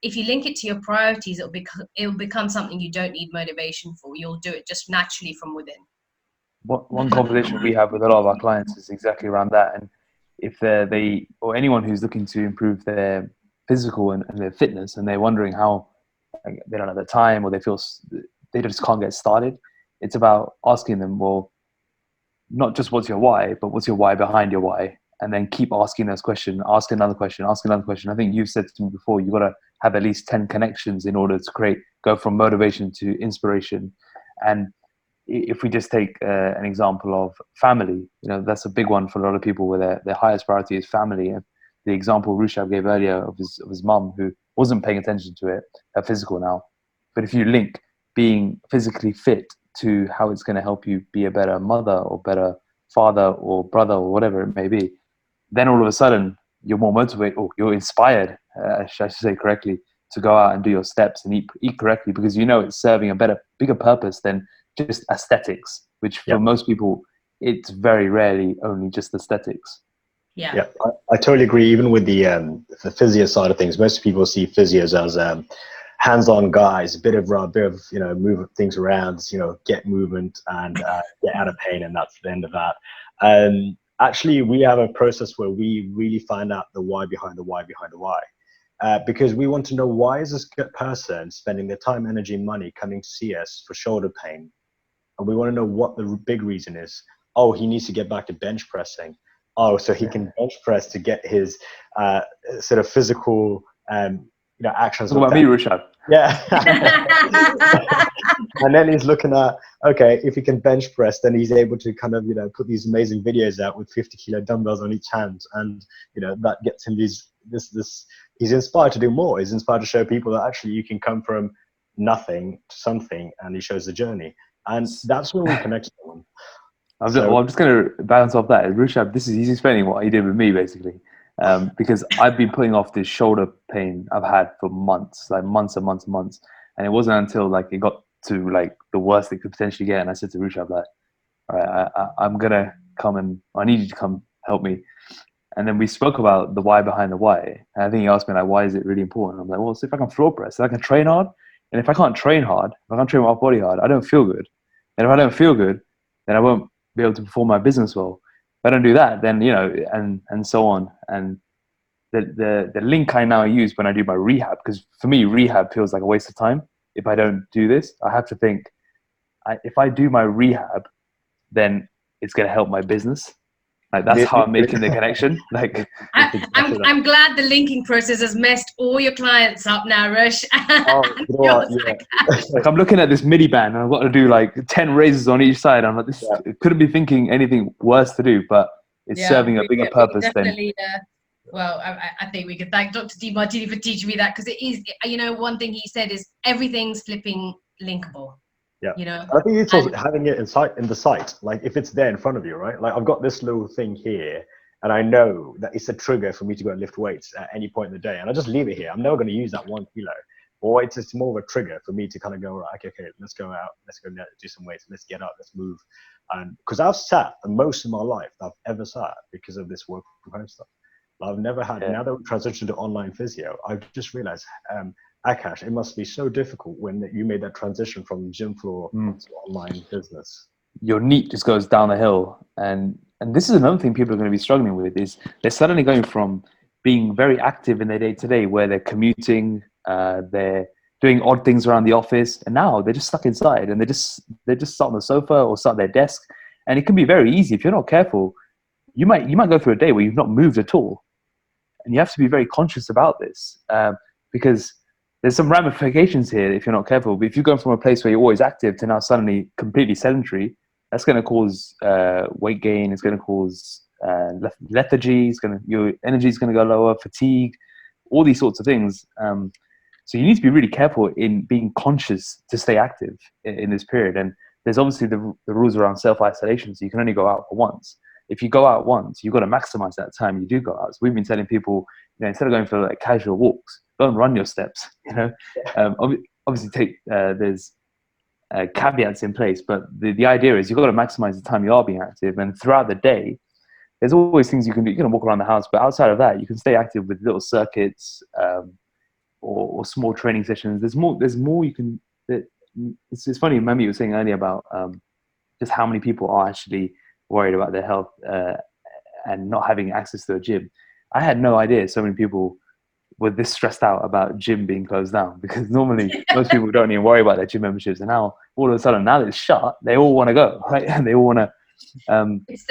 If you link it to your priorities, it'll become something you don't need motivation for. You'll do it just naturally from within. One conversation we have with a lot of our clients is exactly around that. And if they or anyone who's looking to improve their physical and their fitness, and they're wondering how they don't have the time, or they feel they just can't get started, it's about asking them, well, not just what's your why, but what's your why behind your why, and then keep asking this question, ask another question, ask another question. I think you've said to me before, you've got to have at least 10 connections in order to go from motivation to inspiration. And if we just take an example of family, that's a big one for a lot of people, where their highest priority is family. And the example Rushabh gave earlier of his mum, who wasn't paying attention to it, her physical now. But if you link being physically fit to how it's going to help you be a better mother or better father or brother or whatever it may be, then all of a sudden you're more motivated, or you're inspired, I should say correctly, to go out and do your steps and eat correctly, because it's serving a bigger purpose than just aesthetics, which for most people, it's very rarely only just aesthetics. Yeah, I totally agree. Even with the physio side of things, most people see physios as hands-on guys, a bit of move things around, get movement and get out of pain, and that's the end of that. Actually, we have a process where we really find out the why behind the why behind the why, because we want to know, why is this person spending their time, energy, and money coming to see us for shoulder pain, and we want to know what the big reason is. Oh, he needs to get back to bench pressing. Oh, so he can bench press to get his sort of physical actions. Talk about me, Rushabh. Yeah. And then he's looking at, okay, if he can bench press, then he's able to kind of, put these amazing videos out with 50-kilo dumbbells on each hand. And, that gets him this, he's inspired to do more. He's inspired to show people that actually you can come from nothing to something, and he shows the journey. And that's when we connect to them. I'm just going to balance off that. Rushabh, he's explaining what he did with me, basically. because I've been putting off this shoulder pain I've had for months, like months and months and months. And it wasn't until like it got to like the worst it could potentially get. And I said to Rushabh, like, all right, I'm going to come and I need you to come help me. And then we spoke about the why behind the why. And I think he asked me, like, why is it really important? I'm like, well, so if I can floor press, if I can train hard. And if I can't train hard, if I can't train my body hard, I don't feel good. And if I don't feel good, then I won't be able to perform my business well. If I don't do that, then, you know, and so on. And the link I now use when I do my rehab, because for me, rehab feels like a waste of time. If I don't do this, I have to think, if I do my rehab, then it's going to help my business. Like that's how I'm making the connection. Like I'm glad the linking process has messed all your clients up now, Rush. Like I'm looking at this MIDI band and I've got to do like 10 raises on each side. I'm like, this couldn't be thinking anything worse to do, but it's serving a bigger purpose than. Well, I think we could thank Dr. DiMartini for teaching me that, because it is, you know, one thing he said is everything's flipping linkable. Yeah, you know, I think it's also having it in the site. Like if it's there in front of you, right? Like I've got this little thing here, and I know that it's a trigger for me to go and lift weights at any point in the day, and I just leave it here. I'm never going to use that 1 kilo, or it's more of a trigger for me to kind of go, right, okay, let's go out, let's go do some weights, let's get up, let's move. And because I've sat most of my life that I've ever sat because of this work from home stuff. I've never had. Now that we transitioned to online physio, I've just realized, Akash, it must be so difficult when you made that transition from gym floor to online business. Your NEAT just goes down the hill, and this is another thing people are going to be struggling with, is they're suddenly going from being very active in their day-to-day, where they're commuting, they're doing odd things around the office, and now they're just stuck inside, and they just sat on the sofa or sat at their desk, and it can be very easy if you're not careful. You might go through a day where you've not moved at all, and you have to be very conscious about this, because there's some ramifications here if you're not careful. But if you go from a place where you're always active to now suddenly completely sedentary, that's going to cause weight gain. It's going to cause lethargy. Your energy is going to go lower, fatigue, all these sorts of things. So you need to be really careful in being conscious to stay active in this period. And there's obviously the rules around self-isolation. So you can only go out for once. If you go out once, you've got to maximize that time you do go out. So we've been telling people, you know, instead of going for like casual walks, go and run your steps. You know, obviously there's caveats in place, but the idea is you've got to maximize the time you are being active. And throughout the day, there's always things you can do. You can walk around the house, but outside of that, you can stay active with little circuits or small training sessions. There's more you can. It's funny, Mami was saying earlier about just how many people are actually worried about their health and not having access to a gym. I had no idea so many people were this stressed out about gym being closed down, because normally most people don't even worry about their gym memberships, and now all of a sudden, now that it's shut, they all want to go, right? And they all want to. It's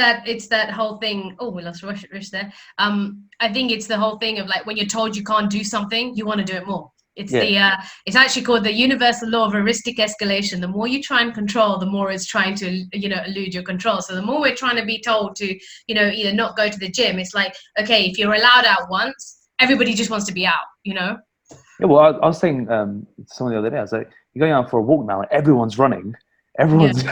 that whole thing. Oh, we lost Rush there. I think it's the whole thing of like when you're told you can't do something, you want to do it more. It's it's actually called the universal law of heuristic escalation. The more you try and control, the more it's trying to, you know, elude your control. So the more we're trying to be told to, you know, either not go to the gym, it's like, okay, if you're allowed out once, everybody just wants to be out, you know? Yeah, well, I was saying to someone the other day, I was like, you're going out for a walk now and everyone's running. Everyone's,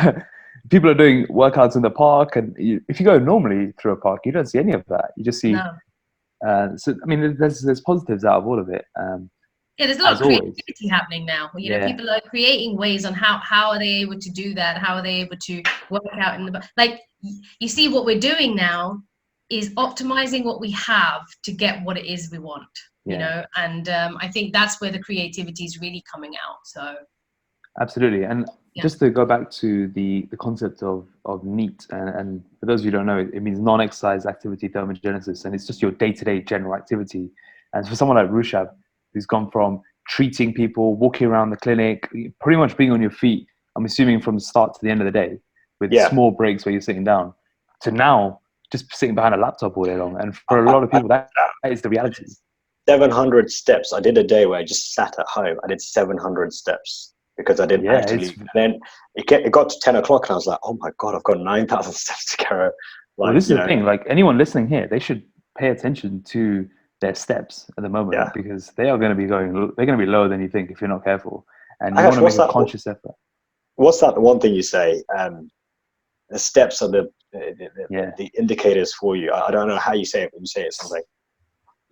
people are doing workouts in the park. And if you go normally through a park, you don't see any of that. You just see, so, I mean, there's positives out of all of it. There's a lot of creativity happening now. You know, people are creating ways on how are they able to do that? How are they able to work out in the, like, you see what we're doing now is optimizing what we have to get what it is we want, you know? And I think that's where the creativity is really coming out. So. Absolutely. And just to go back to the concept of NEAT, and for those of you who don't know, it means non-exercise activity thermogenesis, and it's just your day-to-day general activity. And for someone like Rushabh, who's gone from treating people, walking around the clinic, pretty much being on your feet, I'm assuming from the start to the end of the day, with small breaks where you're sitting down, to now just sitting behind a laptop all day long. And for a lot of people, that is the reality. 700 steps. I did a day where I just sat at home. I did 700 steps because I didn't actually. Then it got to 10 o'clock and I was like, oh my God, I've got 9,000 steps to carry. Well, this is the thing. Like anyone listening here, they should pay attention to their steps at the moment, because they are going to be they're going to be lower than you think if you're not careful. And you want to make a conscious effort. What's that one thing you say? The steps are the indicators for you. I don't know how you say it, but you say it something.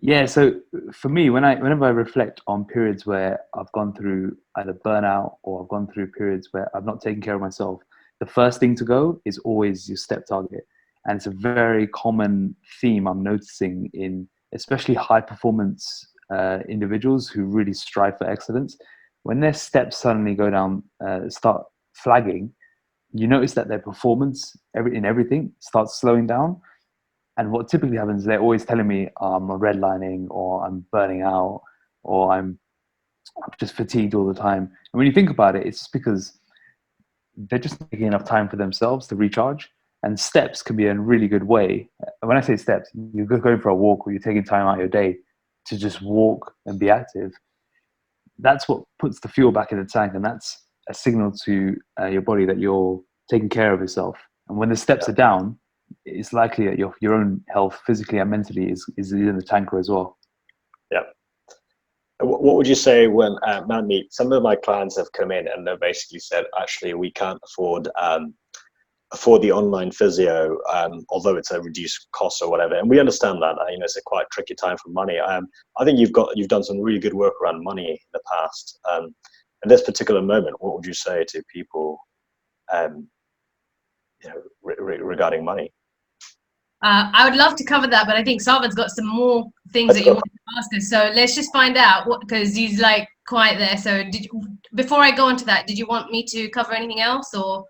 Yeah, so for me, whenever I reflect on periods where I've gone through either burnout or I've gone through periods where I've not taken care of myself, the first thing to go is always your step target. And it's a very common theme I'm noticing in especially high performance individuals who really strive for excellence. When their steps suddenly go down, start flagging, you notice that their performance in everything starts slowing down. And what typically happens, they're always telling me, I'm redlining, or I'm burning out, or I'm just fatigued all the time. And when you think about it, it's just because they're just taking enough time for themselves to recharge. And steps can be a really good way. When I say steps, you're going for a walk or you're taking time out of your day to just walk and be active. That's what puts the fuel back in the tank. And that's a signal to your body that you're taking care of yourself. And when the steps are down, it's likely that your own health, physically and mentally, is in the tanker as well. Yeah. What would you say when Manmeet? Some of my clients have come in and they basically said, actually, we can't afford the online physio, although it's a reduced cost or whatever. And we understand that. It's a quite tricky time for money. I think you've done some really good work around money in the past. In this particular moment, what would you say to people, regarding money? I would love to cover that, but I think Sarvan's got some more things that you want to ask us. So let's just find out because he's like quiet there. So before I go on to that, did you want me to cover anything else or?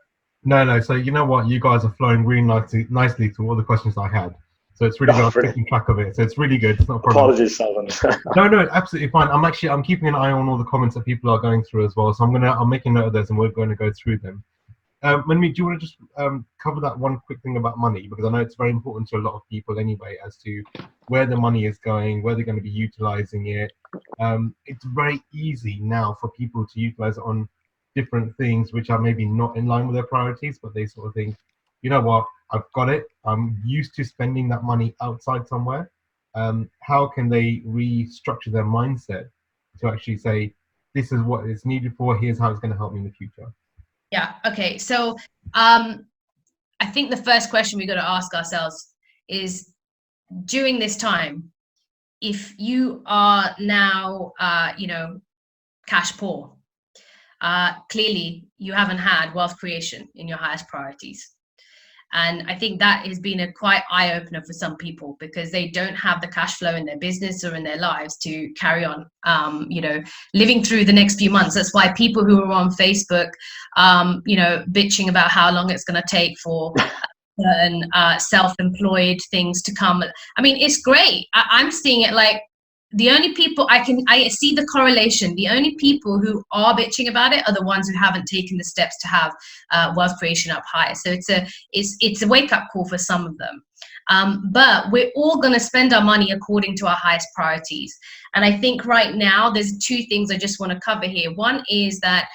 No. So you know what? You guys are flowing really nicely to all the questions I had. So it's really good. I'm taking track of it. So it's really good. It's not a problem. Apologies, Sarvan. No, absolutely fine. I'm keeping an eye on all the comments that people are going through as well. So I'm making note of those and we're going to go through them. Manmeet, do you want to just cover that one quick thing about money? Because I know it's very important to a lot of people anyway as to where the money is going, where they're going to be utilizing it. It's very easy now for people to utilize it on different things which are maybe not in line with their priorities, but they sort of think, you know what, I've got it. I'm used to spending that money outside somewhere. How can they restructure their mindset to actually say, this is what it's needed for, here's how it's going to help me in the future? Yeah. Okay. So I think the first question we got to ask ourselves is during this time, if you are now, cash poor, clearly you haven't had wealth creation in your highest priorities. And I think that has been a quite eye-opener for some people because they don't have the cash flow in their business or in their lives to carry on, living through the next few months. That's why people who are on Facebook, bitching about how long it's going to take for certain self-employed things to come. I mean, it's great. I'm seeing it like the only people I see the correlation. The only people who are bitching about it are the ones who haven't taken the steps to have wealth creation up higher. So it's a wake up call for some of them. But we're all going to spend our money according to our highest priorities. And I think right now there's two things I just want to cover here. One is that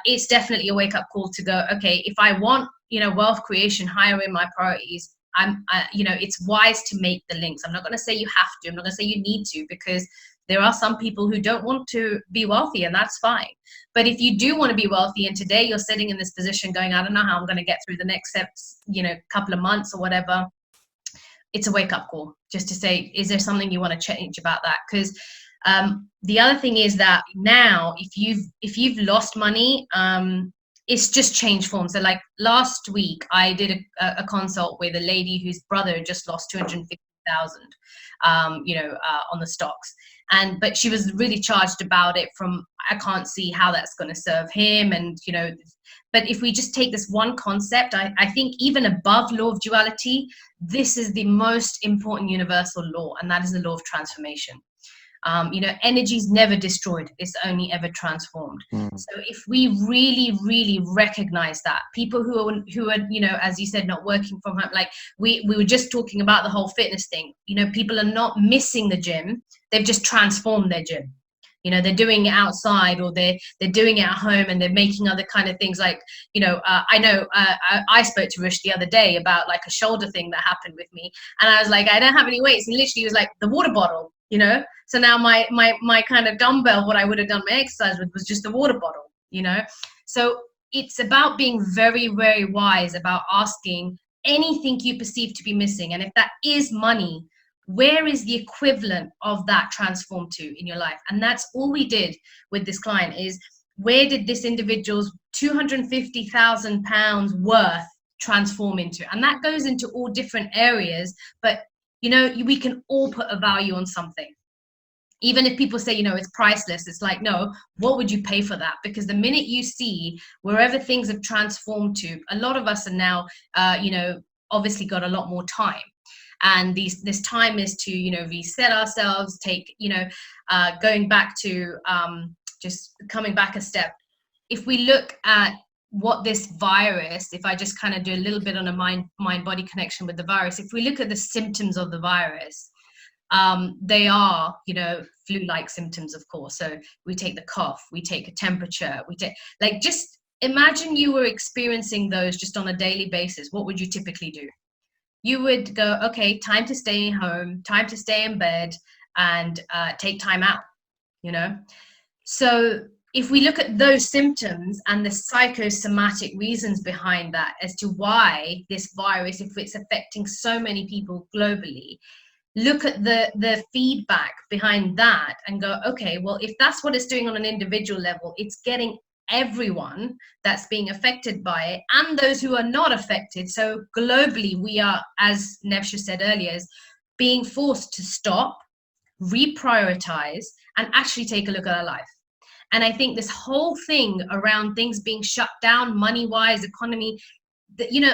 it's definitely a wake up call to go, okay, if I want, wealth creation higher in my priorities, it's wise to make the links. I'm not going to say you have to. I'm not going to say you need to, because there are some people who don't want to be wealthy, and that's fine. But if you do want to be wealthy, and today you're sitting in this position going, I don't know how I'm going to get through the next steps, couple of months or whatever, it's a wake up call just to say, is there something you want to change about that? Because the other thing is that now if you've lost money, it's just changed form. So like last week, I did a consult with a lady whose brother just lost 250,000, on the stocks. But she was really charged about it from, I can't see how that's going to serve him. And, but if we just take this one concept, I think even above law of duality, this is the most important universal law, and that is the law of transformation. Energy is never destroyed, it's only ever transformed. So if we really, really recognize that, people who are, as you said, not working from home, like we were just talking about the whole fitness thing, people are not missing the gym, they've just transformed their gym. They're doing it outside, or they're doing it at home, and they're making other kind of things like, I spoke to Rush the other day about like a shoulder thing that happened with me. And I was like, I don't have any weights. And literally he was like, the water bottle, So now my kind of dumbbell, what I would have done my exercise with was just the water bottle, So it's about being very, very wise about asking anything you perceive to be missing. And if that is money, where is the equivalent of that transform to in your life? And that's all we did with this client, is where did this individual's £250,000 worth transform into? And that goes into all different areas, but you know, we can all put a value on something. Even if people say, you know, it's priceless, it's like, no, what would you pay for that? Because the minute you see wherever things have transformed to, a lot of us are now, you know, obviously got a lot more time. And this time is to, you know, reset ourselves, take, you know, going back to just coming back a step. If we look at what this virus, if I just kind of do a little bit on a mind-body connection with the virus, if we look at the symptoms of the virus, they are, you know, flu-like symptoms, of course. So we take the cough, we take a temperature, we take, like, just imagine you were experiencing those just on a daily basis. What would you typically do? You would go, okay, time to stay home, time to stay in bed, and take time out, you know? So if we look at those symptoms and the psychosomatic reasons behind that as to why this virus, if it's affecting so many people globally, look at the feedback behind that and go, okay, well, if that's what it's doing on an individual level, it's getting everyone that's being affected by it and those who are not affected. So globally, we are, as Nevsha said earlier, is being forced to stop, reprioritize, and actually take a look at our life. And I think this whole thing around things being shut down, money-wise, economy, that, you know,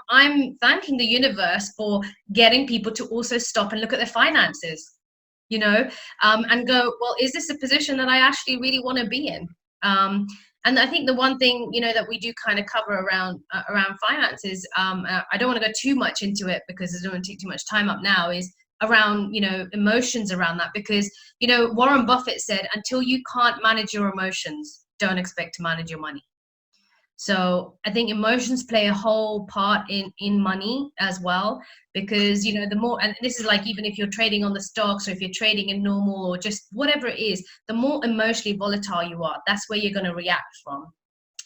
I'm thanking the universe for getting people to also stop and look at their finances, you know, and go, well, is this a position that I actually really want to be in? And I think the one thing, you know, that we do kind of cover around finances, I don't want to go too much into it because I don't want to take too much time up now, is around, you know, emotions around that. Because, you know, Warren Buffett said, until you can't manage your emotions, don't expect to manage your money. So I think emotions play a whole part in money as well, because, you know, the more, and this is like, even if you're trading on the stocks or if you're trading in normal or just whatever it is, the more emotionally volatile you are, that's where you're going to react from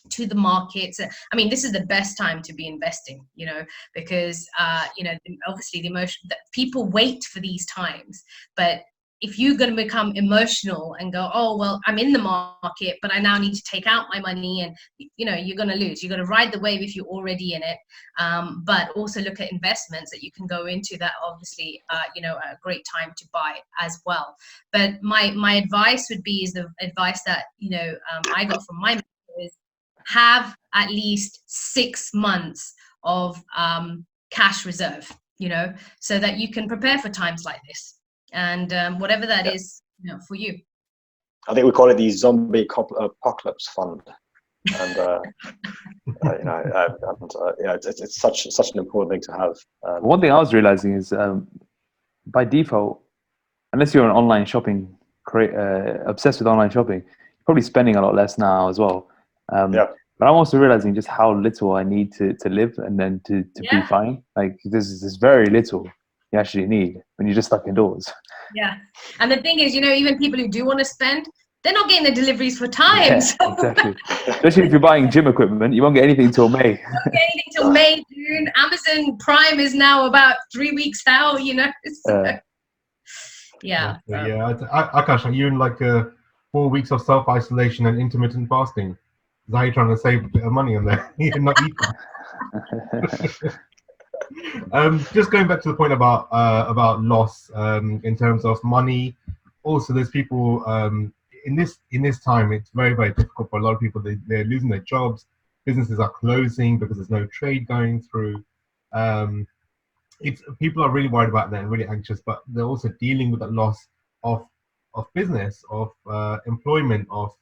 to the markets. I mean, this is the best time to be investing, you know, because, you know, obviously the emotion that people wait for these times, but if you're going to become emotional and go, oh, well, I'm in the market, but I now need to take out my money, and, you know, you're going to lose. You're going to ride the wave if you're already in it. But also look at investments that you can go into that obviously, you know, a great time to buy as well. But my advice would be, is the advice that, you know, I got from my mentor, is have at least 6 months of cash reserve, you know, so that you can prepare for times like this. And whatever that is, you know, for you. I think we call it the zombie apocalypse fund, and you know, yeah, it's such an important thing to have. One thing I was realizing is, by default, unless you're an online shopping obsessed with online shopping, you're probably spending a lot less now as well. Yeah. But I'm also realizing just how little I need to live and then to be fine. Like there's very little you actually need when you're just stuck indoors. Yeah. And the thing is, you know, even people who do want to spend, they're not getting the deliveries for time. Yeah, so. Exactly. Especially if you're buying gym equipment, you won't get anything till May. You won't get anything till May, June. Amazon Prime is now about 3 weeks out, you know. So, yeah. Akash, are you in like 4 weeks of self-isolation and intermittent fasting? Is that how you're trying to save a bit of money on there? You're not eating. Just going back to the point about loss in terms of money. Also, there's people in this time. It's very, very difficult for a lot of people. They're losing their jobs. Businesses are closing because there's no trade going through. People are really worried about that and really anxious, but they're also dealing with the loss of business, of employment, of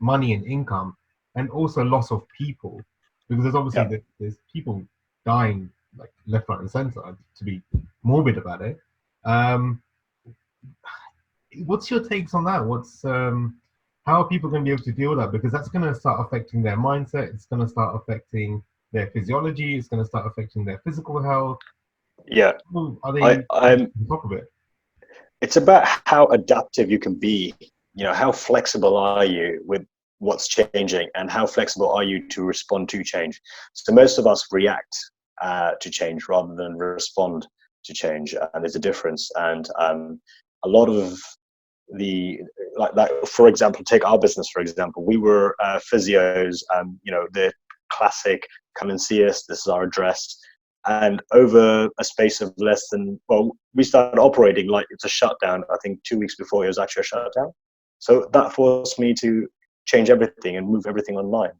money and income, and also loss of people, because there's obviously there's people dying like left, right, and center, to be morbid about it. What's your takes on that? How are people going to be able to deal with that? Because that's going to start affecting their mindset. It's going to start affecting their physiology. It's going to start affecting their physical health. Yeah. Are they on top of it? It's about how adaptive you can be. You know, how flexible are you with what's changing, and how flexible are you to respond to change? So most of us react to change rather than respond to change, and there's a difference. And a lot of the like for example, take our business for example. We were physios, the classic come and see us, this is our address. And over a space of less than, we started operating like it's a shutdown. I think 2 weeks before it was actually a shutdown. So that forced me to change everything and move everything online.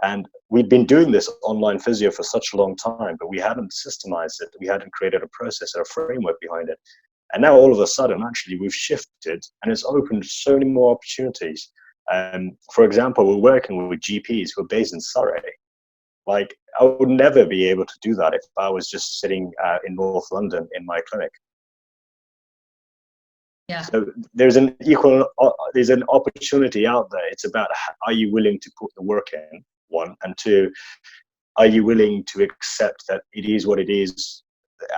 And we'd been doing this online physio for such a long time, but we hadn't systemized it. We hadn't created a process or a framework behind it. And now all of a sudden, actually, we've shifted, and it's opened so many more opportunities. For example, we're working with GPs who are based in Surrey. Like, I would never be able to do that if I was just sitting in North London in my clinic. Yeah. So there's an opportunity out there. It's about, are you willing to put the work in, one, and two, are you willing to accept that it is what it is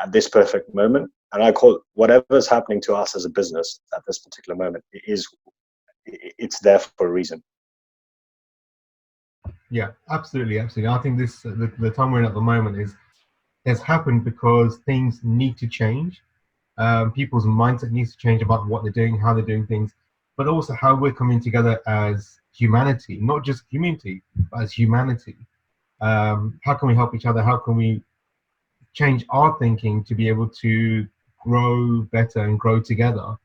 at this perfect moment? And I call it, whatever's happening to us as a business at this particular moment, it's there for a reason. Yeah, absolutely. I think this the time we're in at the moment has happened because things need to change. People's mindset needs to change about what they're doing, how they're doing things, but also how we're coming together as humanity, not just community, but as humanity. How can we help each other? How can we change our thinking to be able to grow better and grow together?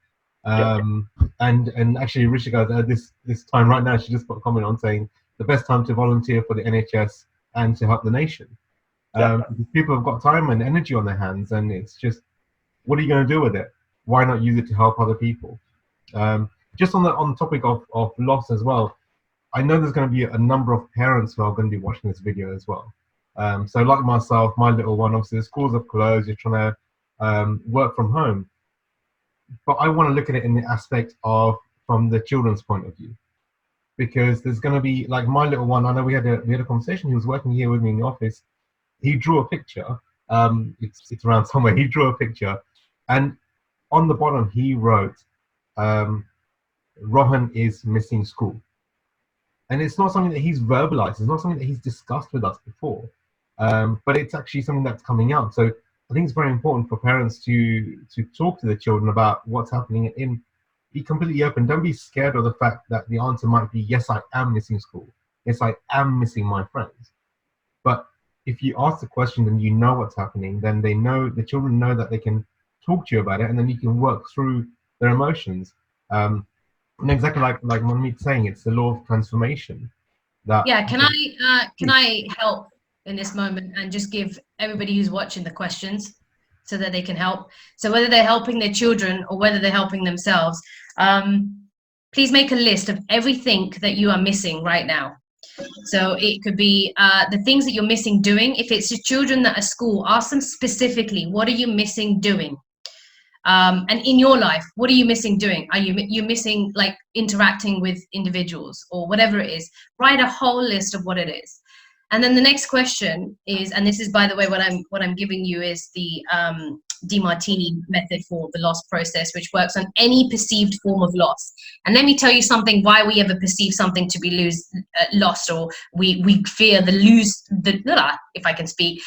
And actually, Rushabh, this time right now, she just put a comment on saying the best time to volunteer for the NHS and to help the nation. People have got time and energy on their hands, and it's just, what are you going to do with it? Why not use it to help other people? Just on the topic of loss as well, I know there's going to be a number of parents who are going to be watching this video as well. So like myself, my little one, obviously the schools are closed, you're trying to work from home. But I want to look at it in the aspect of from the children's point of view, because there's going to be, like my little one, I know we had a conversation, he was working here with me in the office, he drew a picture, it's around somewhere, he drew a picture, and on the bottom he wrote, Rohan is missing school. And it's not something that he's verbalized, it's not something that he's discussed with us before, but it's actually something that's coming out. So I think it's very important for parents to talk to their children about what's happening and be completely open. Don't be scared of the fact that the answer might be, yes, I am missing school. Yes, I am missing my friends. But if you ask the question and you know what's happening, then the children know that they can talk to you about it, and then you can work through their emotions. And exactly like Manmeet's saying, it's the law of transformation. Can I help in this moment and just give everybody who's watching the questions so that they can help? So whether they're helping their children or whether they're helping themselves, please make a list of everything that you are missing right now. So it could be the things that you're missing doing. If it's your children that are at school, ask them specifically, what are you missing doing? And in your life, what are you missing doing? Are you missing like interacting with individuals or whatever it is? Write a whole list of what it is. And then the next question is, and this is, by the way, what I'm giving you is the DiMartini method for the loss process, which works on any perceived form of loss. And let me tell you something, why we ever perceive something to be lost, or we fear if I can speak,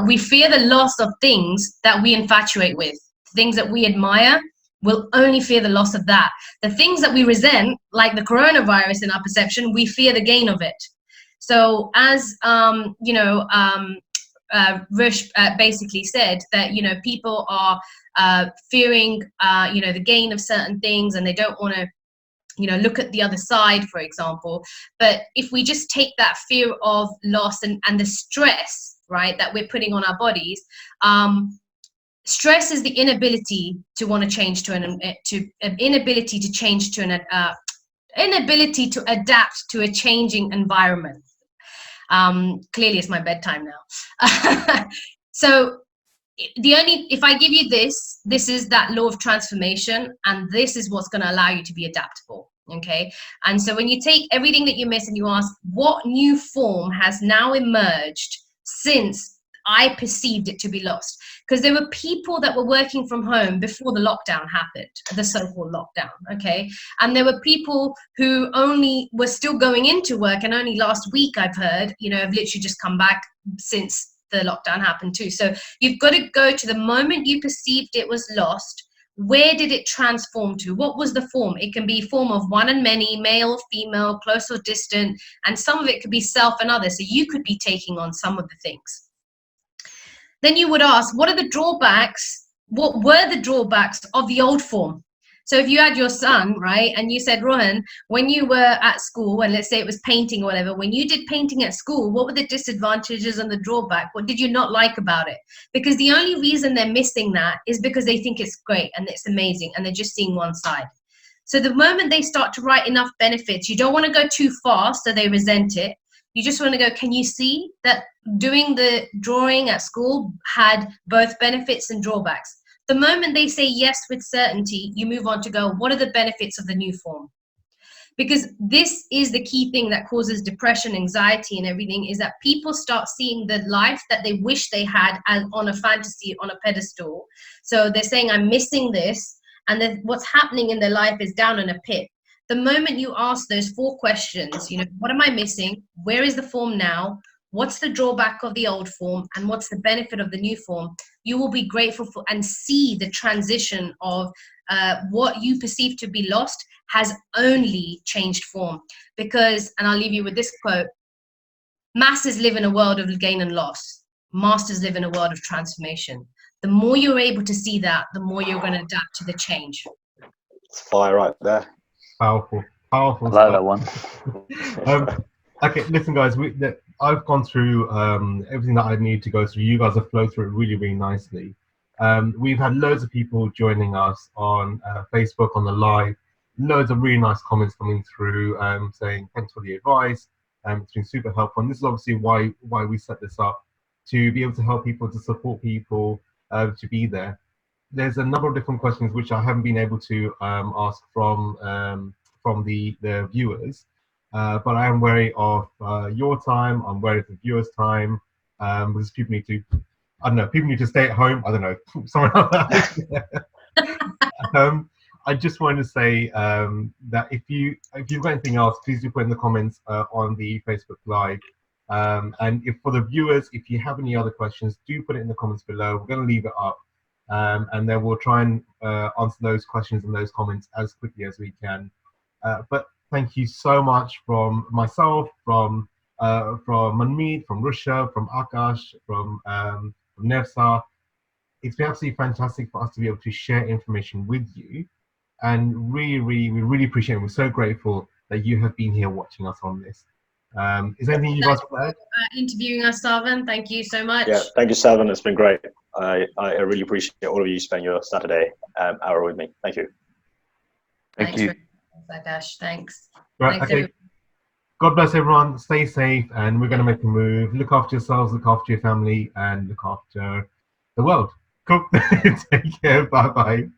we fear the loss of things that we infatuate with. Things that we admire, we'll only fear the loss of that. The things that we resent, like the coronavirus in our perception, we fear the gain of it. So as Rush basically said, that people are fearing the gain of certain things, and they don't want to look at the other side, for example. But if we just take that fear of loss and the stress, right, that we're putting on our bodies, stress is the inability to want to change inability to adapt to a changing environment. Clearly it's my bedtime now. So if I give you this is that law of transformation, and this is what's going to allow you to be adaptable. Okay. And so when you take everything that you miss and you ask, what new form has now emerged since I perceived it to be lost? Because there were people that were working from home before the lockdown happened, the so-called lockdown, okay? And there were people who only were still going into work, and only last week, I've heard, have literally just come back since the lockdown happened too. So you've got to go to the moment you perceived it was lost. Where did it transform to? What was the form? It can be form of one and many, male, female, close or distant, and some of it could be self and other. So you could be taking on some of the things. Then you would ask, what are the drawbacks? What were the drawbacks of the old form? So if you had your son, right, and you said, Rohan, when you were at school, and let's say it was painting or whatever, when you did painting at school, what were the disadvantages and the drawback? What did you not like about it? Because the only reason they're missing that is because they think it's great and it's amazing and they're just seeing one side. So the moment they start to write enough benefits, you don't want to go too fast so they resent it. You just want to go, can you see that doing the drawing at school had both benefits and drawbacks? The moment they say yes with certainty, you move on to go, what are the benefits of the new form? Because this is the key thing that causes depression, anxiety, and everything, is that people start seeing the life that they wish they had as on a fantasy, on a pedestal. So they're saying, I'm missing this, and then what's happening in their life is down in a pit. The moment you ask those 4 questions, what am I missing? Where is the form now? What's the drawback of the old form? And what's the benefit of the new form? You will be grateful for and see the transition of what you perceive to be lost has only changed form. Because, and I'll leave you with this quote, masses live in a world of gain and loss. Masters live in a world of transformation. The more you're able to see that, the more you're going to adapt to the change. It's fire right there. Powerful. I like that one. Okay, listen, guys. I've gone through everything that I need to go through. You guys have flowed through it really, really nicely. We've had loads of people joining us on Facebook on the live. Loads of really nice comments coming through, saying thanks for the advice. It's been super helpful. And this is obviously why we set this up, to be able to help people, to support people, to be there. There's a number of different questions which I haven't been able to ask from the viewers. But I am wary of your time. I'm wary of the viewers' time. Because people need to, people need to stay at home. I don't know, something like that. I just want to say that if you've got anything else, please do put in the comments on the Facebook Live. And if for the viewers, if you have any other questions, do put it in the comments below. We're going to leave it up, and then we'll try and answer those questions and those comments as quickly as we can. But thank you so much from myself, from Manmeet, from Rushabh, from Akash, from Nevsar. It's been absolutely fantastic for us to be able to share information with you, and we really appreciate it. We're so grateful that you have been here watching us on this. Is there anything you guys want to add? Interviewing us, Sarvan. Thank you so much. Yeah, thank you, Sarvan. It's been great. I really appreciate all of you spending your Saturday hour with me. Thank you. Thank you. Thanks, Akash. Thanks. Right, Thanks, okay. God bless everyone. Stay safe, and we're going to make a move. Look after yourselves, look after your family, and look after the world. Cool. Take care. Bye-bye.